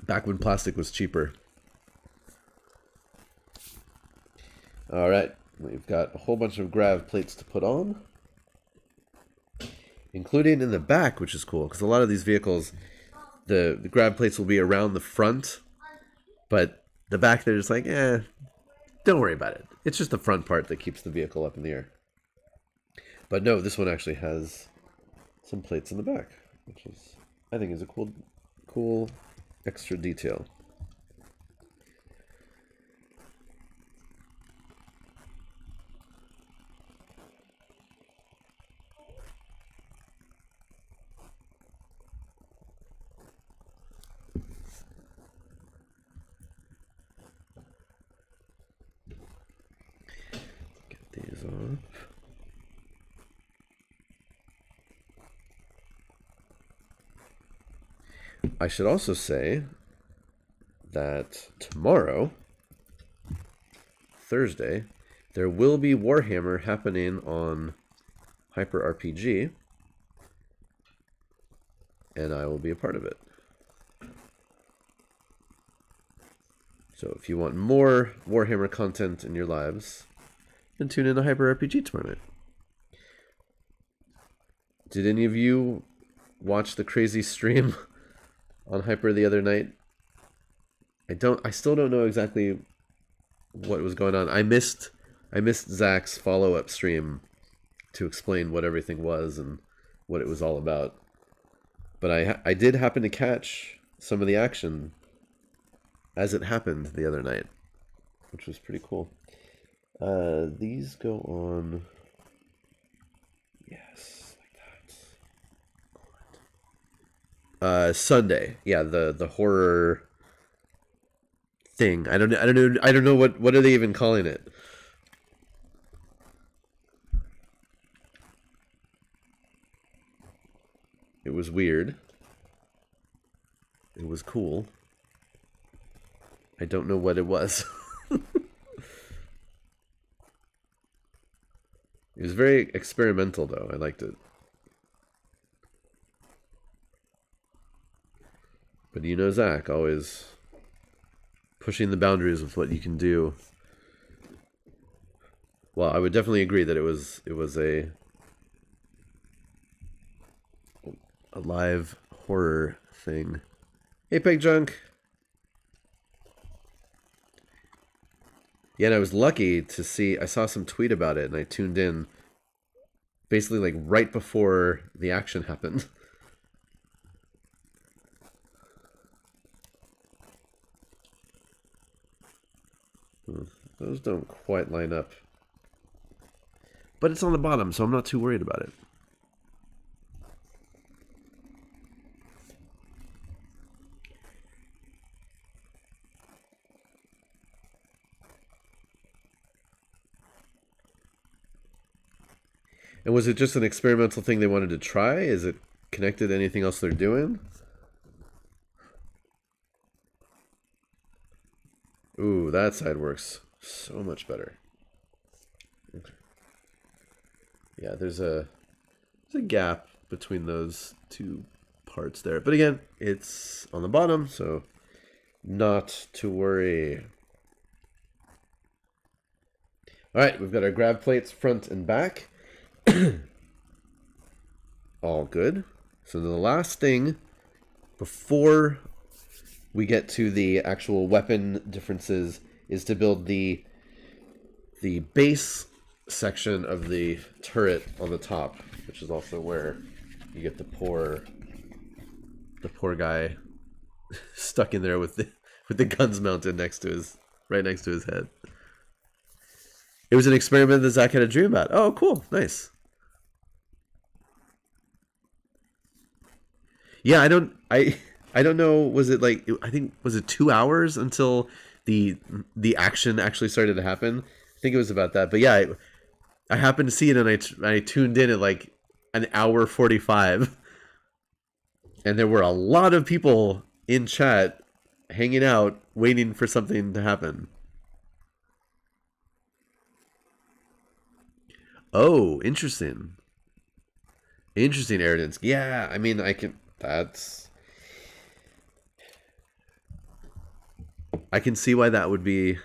Back when plastic was cheaper. All right, we've got a whole bunch of grav plates to put on, including in the back, which is cool because a lot of these vehicles, the grav plates will be around the front, but the back they're just like, don't worry about it. It's just the front part that keeps the vehicle up in the air. But no, this one actually has some plates in the back, which is, I think, is a cool extra detail. Get these off. I should also say that tomorrow, Thursday, there will be Warhammer happening on Hyper RPG, and I will be a part of it. So if you want more Warhammer content in your lives, then tune in to Hyper RPG tomorrow night. Did any of you watch the crazy stream on Hyper the other night? I still don't know exactly what was going on. I missed Zach's follow-up stream to explain what everything was and what it was all about. But I did happen to catch some of the action as it happened the other night, which was pretty cool. These go on. Yes, like that. Sunday. Yeah, the horror thing. I don't know what are they even calling it. It was weird. It was cool. I don't know what it was. It was very experimental, though. I liked it. But you know Zach, always pushing the boundaries of what you can do. Well, I would definitely agree that it was a live horror thing. Hey, Peg Junk. Yeah, and I was lucky to see, I saw some tweet about it, and I tuned in basically like right before the action happened. Those don't quite line up. But it's on the bottom, so I'm not too worried about it. And was it just an experimental thing they wanted to try? Is it connected to anything else they're doing? Ooh, that side works so much better. Okay. Yeah, there's a gap between those two parts there. But again, it's on the bottom, so not to worry. All right, we've got our grab plates front and back. All good. So the last thing before we get to the actual weapon differences is to build the base section of the turret on the top, which is also where you get the poor guy stuck in there with the guns mounted right next to his head. It was an experiment that Zach had a dream about. Oh, cool, nice. Yeah, I don't know. Was it like, I think, was it 2 hours until the action actually started to happen? I think it was about that. But yeah, I happened to see it, and I tuned in at like an hour 45, and there were a lot of people in chat hanging out waiting for something to happen. Oh, interesting. Interesting, Arrogance. Yeah, I mean, I can see why that would be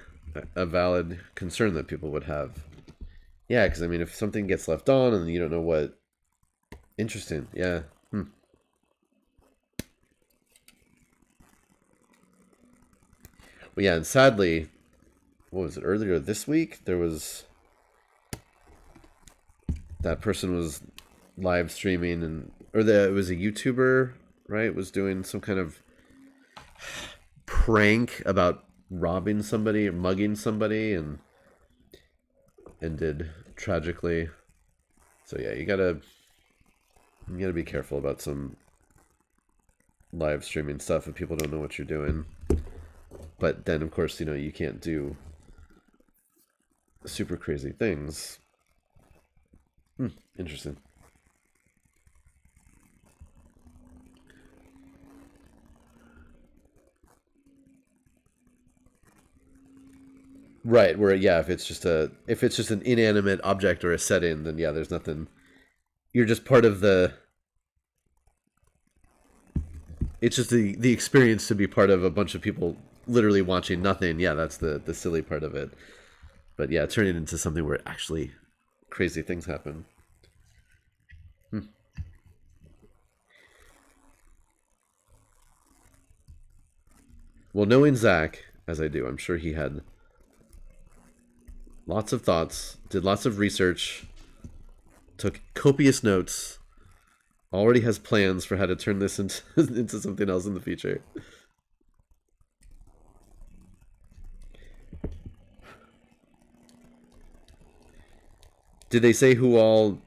a valid concern that people would have. Yeah, because I mean, if something gets left on and you don't know what... Interesting, yeah. Well, yeah, and sadly, what was it, earlier this week? There was... That person was live streaming, it was a YouTuber, right? Was doing some kind of prank about robbing somebody or mugging somebody, and ended tragically. So yeah, you gotta be careful about some live streaming stuff if people don't know what you're doing. But then, of course, you can't do super crazy things. Interesting. Right, where yeah, if it's just an inanimate object or a setting, then yeah, there's nothing. You're just part of the. It's just the experience to be part of a bunch of people literally watching nothing. Yeah, that's the silly part of it. But yeah, turn it into something where actually crazy things happen. Well, knowing Zach as I do, I'm sure he had lots of thoughts, did lots of research, took copious notes, already has plans for how to turn this into, into something else in the future. Did they say who all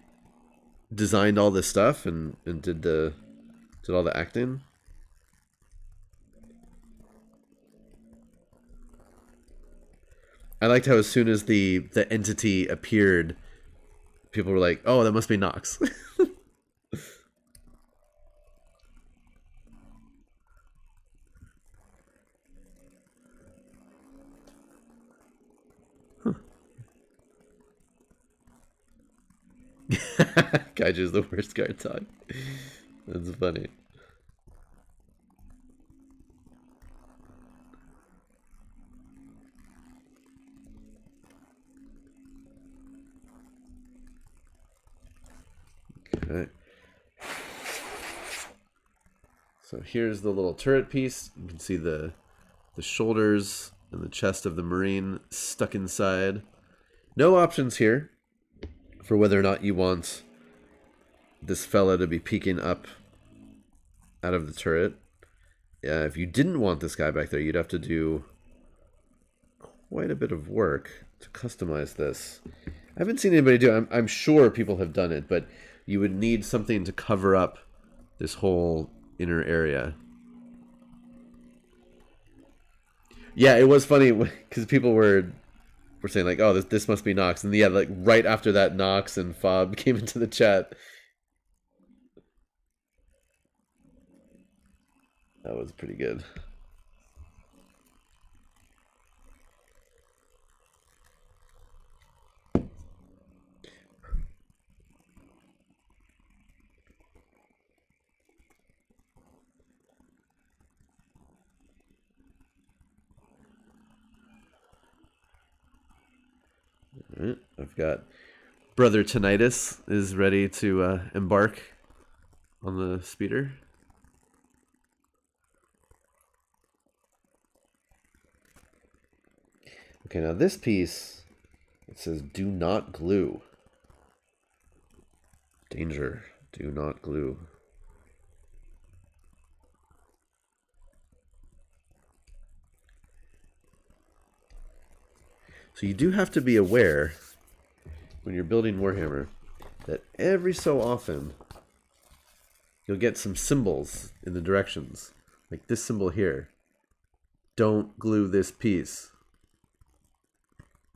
designed all this stuff and did all the acting? I liked how as soon as the entity appeared, people were like, "Oh, that must be Nox." Kaiju's the worst guard dog. That's funny. Okay. So here's the little turret piece. You can see the shoulders and the chest of the Marine stuck inside. No options here for whether or not you want this fella to be peeking up out of the turret. If you didn't want this guy back there, you'd have to do quite a bit of work to customize this. I haven't seen anybody do it. I'm sure people have done it, but you would need something to cover up this whole inner area. Yeah, it was funny because people were saying like, "Oh, this must be Nox," and yeah, like right after that, Nox and Fob came into the chat. That was pretty good. All right, I've got Brother Tinnitus is ready to embark on the speeder. Okay, now this piece, it says do not glue. Danger, do not glue. So you do have to be aware when you're building Warhammer that every so often you'll get some symbols in the directions. Like this symbol here. Don't glue this piece.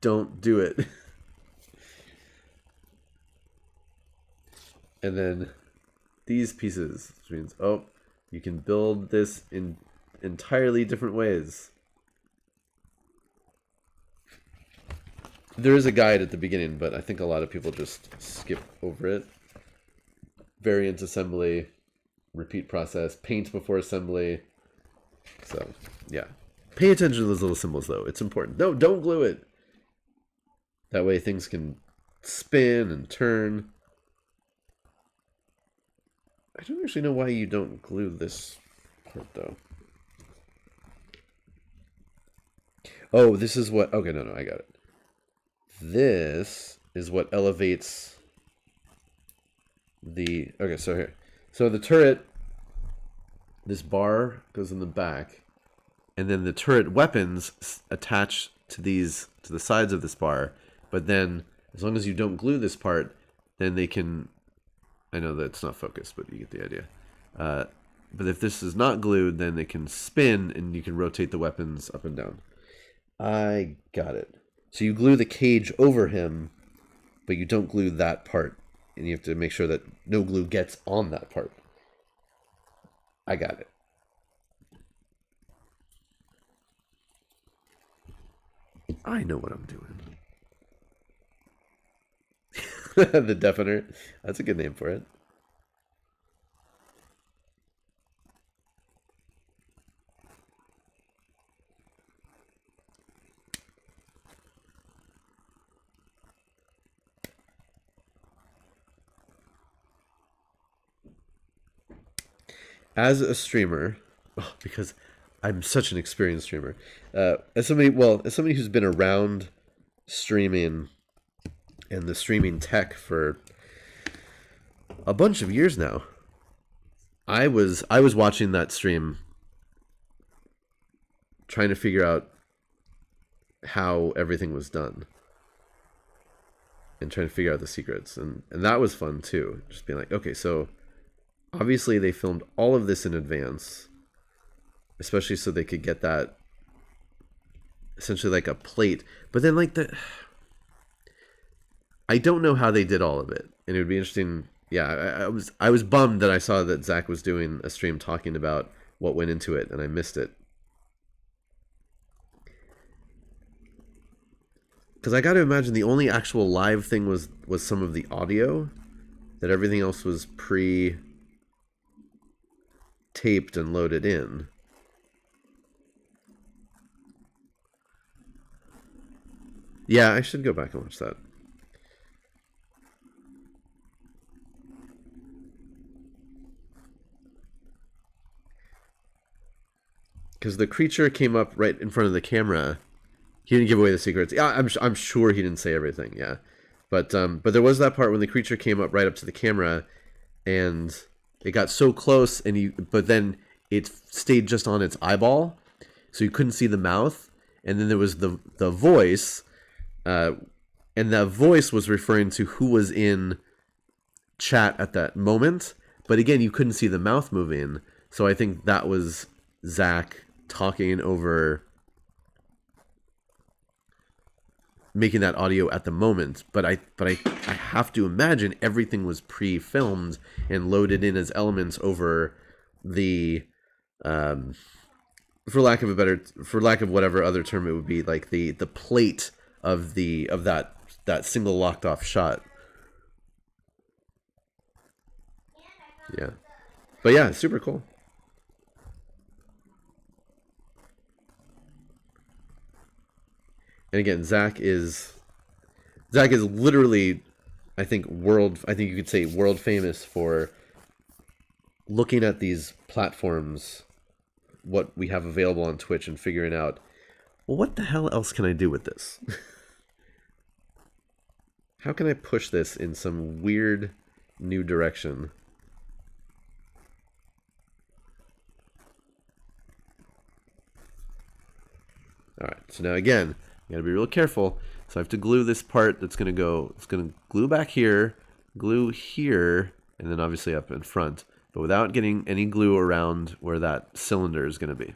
Don't do it. And then these pieces, which means, oh, you can build this in entirely different ways. There is a guide at the beginning, but I think a lot of people just skip over it. Variant assembly, repeat process, paint before assembly. So, yeah. Pay attention to those little symbols, though. It's important. No, don't glue it. That way things can spin and turn. I don't actually know why you don't glue this part, though. Oh, this is what... Okay, no, I got it. This is what elevates the... Okay, so here. So the turret, this bar goes in the back, and then the turret weapons attach to these, to the sides of this bar, but then as long as you don't glue this part, then they can... I know that's not focused, but you get the idea. But if this is not glued, then they can spin, and you can rotate the weapons up and down. I got it. So you glue the cage over him, but you don't glue that part. And you have to make sure that no glue gets on that part. I got it. I know what I'm doing. The Deafener. That's a good name for it. As a streamer, because I'm such an experienced streamer, as somebody who's been around streaming and the streaming tech for a bunch of years now, I was watching that stream, trying to figure out how everything was done, and trying to figure out the secrets, and that was fun too. Just being like, okay, so obviously they filmed all of this in advance, especially so they could get that essentially like a plate. But then like I don't know how they did all of it, and it would be interesting. Yeah, I was bummed that I saw that Zach was doing a stream talking about what went into it, and I missed it. Because I got to imagine the only actual live thing was some of the audio, that everything else was pre-taped and loaded in. Yeah, I should go back and watch that. because the creature came up right in front of the camera. He didn't give away the secrets. Yeah, I'm sure he didn't say everything. Yeah, but there was that part when the creature came up right up to the camera, and it got so close, but then it stayed just on its eyeball, so you couldn't see the mouth. And then there was the voice, and that voice was referring to who was in chat at that moment. But again, you couldn't see the mouth moving, so I think that was Zach talking over, making that audio at the moment. But I have to imagine everything was pre-filmed and loaded in as elements over the, for lack of whatever other term it would be, like the plate of that single locked off shot. Yeah, but yeah, super cool. And again, Zach is literally, I think you could say world famous for looking at these platforms, what we have available on Twitch, and figuring out, well, what the hell else can I do with this? How can I push this in some weird new direction? All right, so now again, you gotta be real careful. So I have to glue this part that's gonna go, it's gonna glue back here, glue here, and then obviously up in front, but without getting any glue around where that cylinder is gonna be.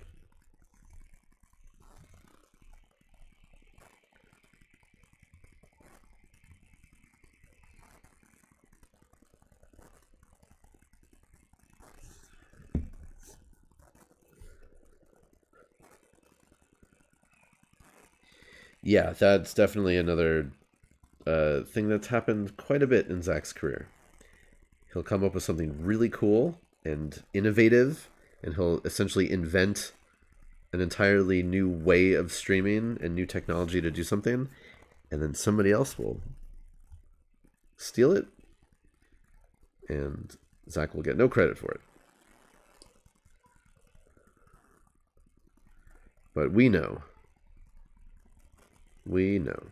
Yeah, that's definitely another thing that's happened quite a bit in Zach's career. He'll come up with something really cool and innovative, and he'll essentially invent an entirely new way of streaming and new technology to do something, and then somebody else will steal it, and Zach will get no credit for it. But we know. We know.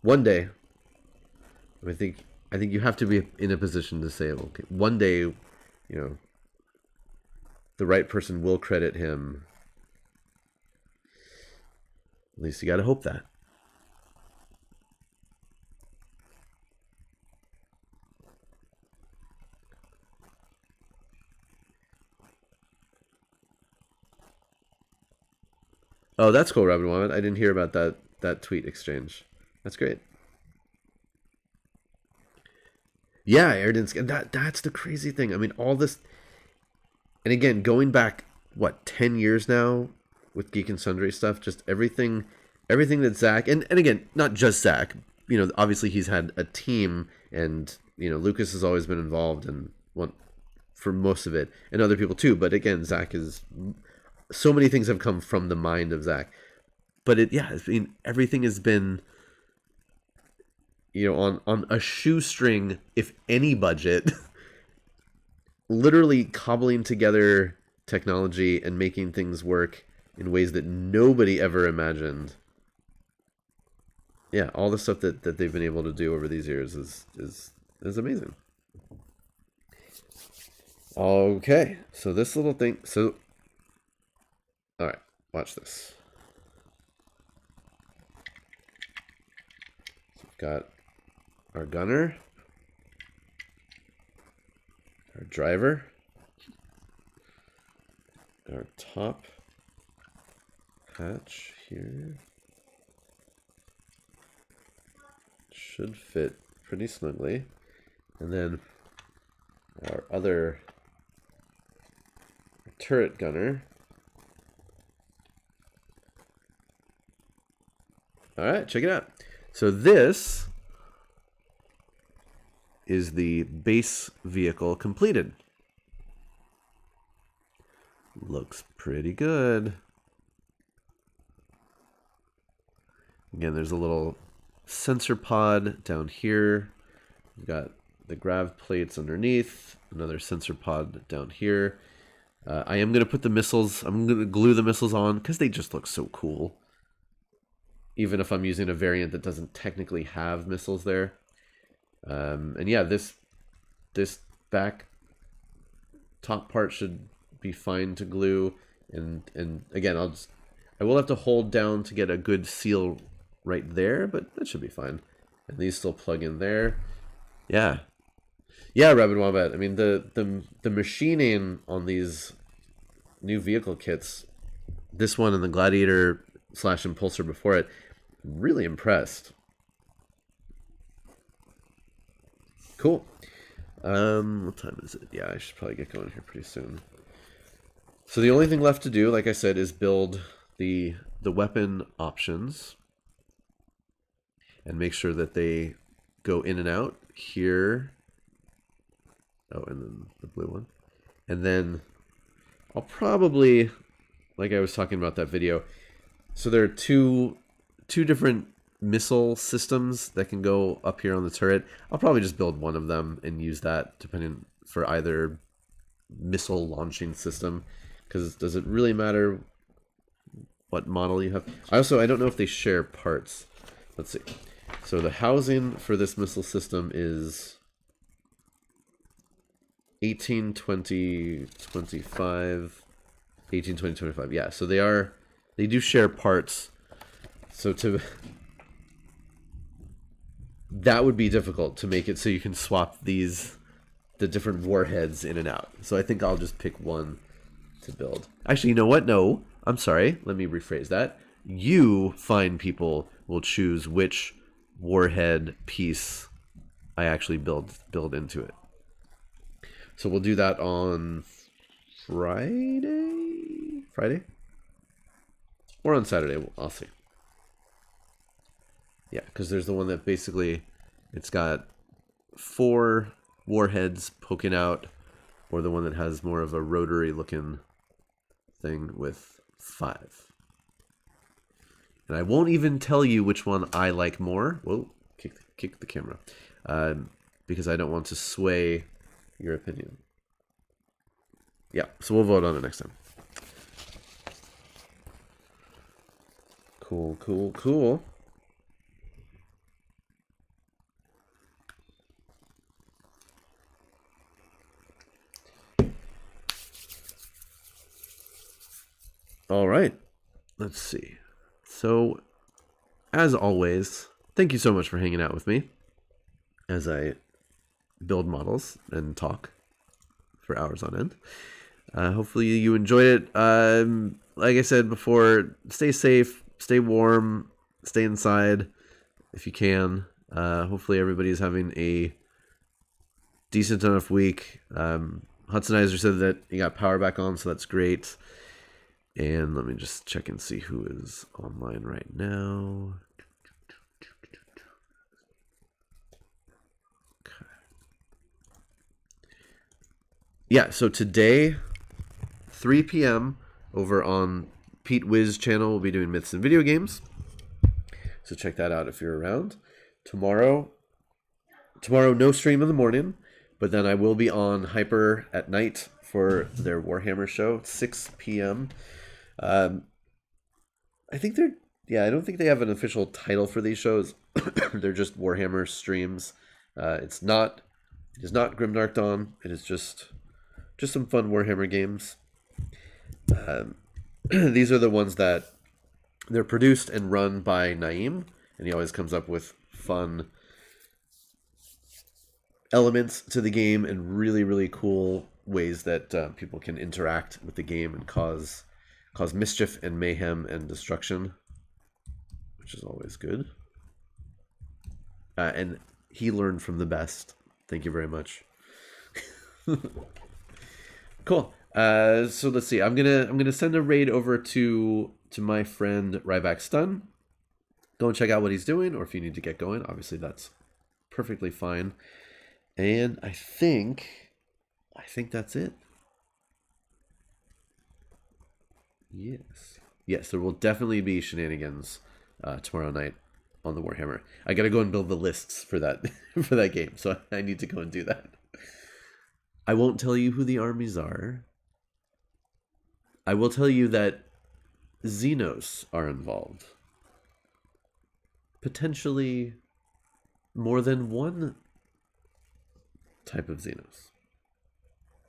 One day, I think you have to be in a position to say, okay, one day, you know, the right person will credit him. At least you got to hope that. Oh, that's cool, Robin Wyatt. I didn't hear about that tweet exchange. That's great. Yeah, Airden. That's the crazy thing. I mean, all this, and again, going back what 10 years now with Geek and Sundry stuff, just everything that Zach, and again, not just Zach. You know, obviously he's had a team, and you know Lucas has always been involved and for most of it, and other people too. But again, Zach is, so many things have come from the mind of Zach. But I mean, everything has been, you know, on a shoestring, if any budget, literally cobbling together technology and making things work in ways that nobody ever imagined. Yeah, all the stuff that they've been able to do over these years is amazing. Okay, so this little thing, all right, watch this. So we've got our gunner, our driver, our top hatch here. Should fit pretty snugly. And then our other turret gunner. All right, check it out. So this is the base vehicle completed. Looks pretty good. Again, there's a little sensor pod down here. We've got the grav plates underneath, another sensor pod down here. I am going to put the missiles, I'm going to glue the missiles on because they just look so cool. Even if I'm using a variant that doesn't technically have missiles there. And yeah, this back top part should be fine to glue. And again, I will have to hold down to get a good seal right there, but that should be fine. And these still plug in there. Yeah. Yeah, Rabid Wombat. I mean, the machining on these new vehicle kits, this one and the Gladiator / Impulsor before it, really impressed. Cool. What time is it? Yeah, I should probably get going here pretty soon. So the only thing left to do, like I said, is build the weapon options and make sure that they go in and out here. Oh, and then the blue one. And then I'll probably, like I was talking about that video, so there are two different missile systems that can go up here on the turret. I'll probably just build one of them and use that depending for either missile launching system, because does it really matter what model you have? I don't know if they share parts. Let's see. So the housing for this missile system is 18, 20, 25, 18, 20, 25. Yeah, so they do share parts. So that would be difficult to make it so you can swap the different warheads in and out. So I think I'll just pick one to build. Actually, you know what? No, I'm sorry. Let me rephrase that. You, fine people, will choose which warhead piece I actually build into it. So we'll do that on Friday? Or on Saturday, I'll see. Yeah, because there's the one that basically, it's got 4 warheads poking out, or the one that has more of a rotary looking thing with 5. And I won't even tell you which one I like more. Whoa, kick the camera. Because I don't want to sway your opinion. Yeah, so we'll vote on it next time. Cool, cool, cool. All right, let's see. So, as always, thank you so much for hanging out with me as I build models and talk for hours on end. Hopefully you enjoyed it. Like I said before, stay safe, stay warm, stay inside if you can. Hopefully everybody's having a decent enough week. Hudsonizer said that he got power back on, so that's great. And let me just check and see who is online right now. Okay. Yeah, so today, 3 p.m. over on Pete Wiz channel, we'll be doing Myths and Video Games. So check that out if you're around. Tomorrow, no stream in the morning, but then I will be on Hyper at night for their Warhammer show, 6 p.m. I think I don't think they have an official title for these shows. They're just Warhammer streams. It is not Grimdark Dawn. It is just some fun Warhammer games. These are the ones that they're produced and run by Naeem, and he always comes up with fun elements to the game and really, really cool ways that people can interact with the game and cause mischief and mayhem and destruction, which is always good. And he learned from the best. Thank you very much. Cool. So let's see. I'm gonna send a raid over to my friend Ryback Stun. Go and check out what he's doing, or if you need to get going, obviously that's perfectly fine. And I think that's it. Yes, there will definitely be shenanigans tomorrow night on the Warhammer. I gotta go and build the lists for that for that game, so I need to go and do that. I won't tell you who the armies are, I will tell you that Xenos are involved. Potentially more than one type of Xenos.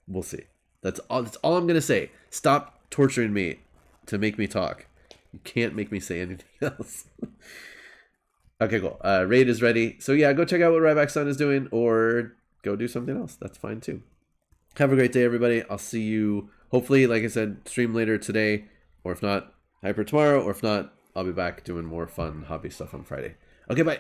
We'll see. That's all I'm going to say. Stop torturing me to make me talk. You can't make me say anything else. Okay, cool. Raid is ready. So yeah, go check out what Ryback's son is doing, or go do something else. That's fine too. Have a great day, everybody. I'll see you, hopefully, like I said, stream later today, or if not, Hyper tomorrow, or if not, I'll be back doing more fun hobby stuff on Friday. Okay, bye.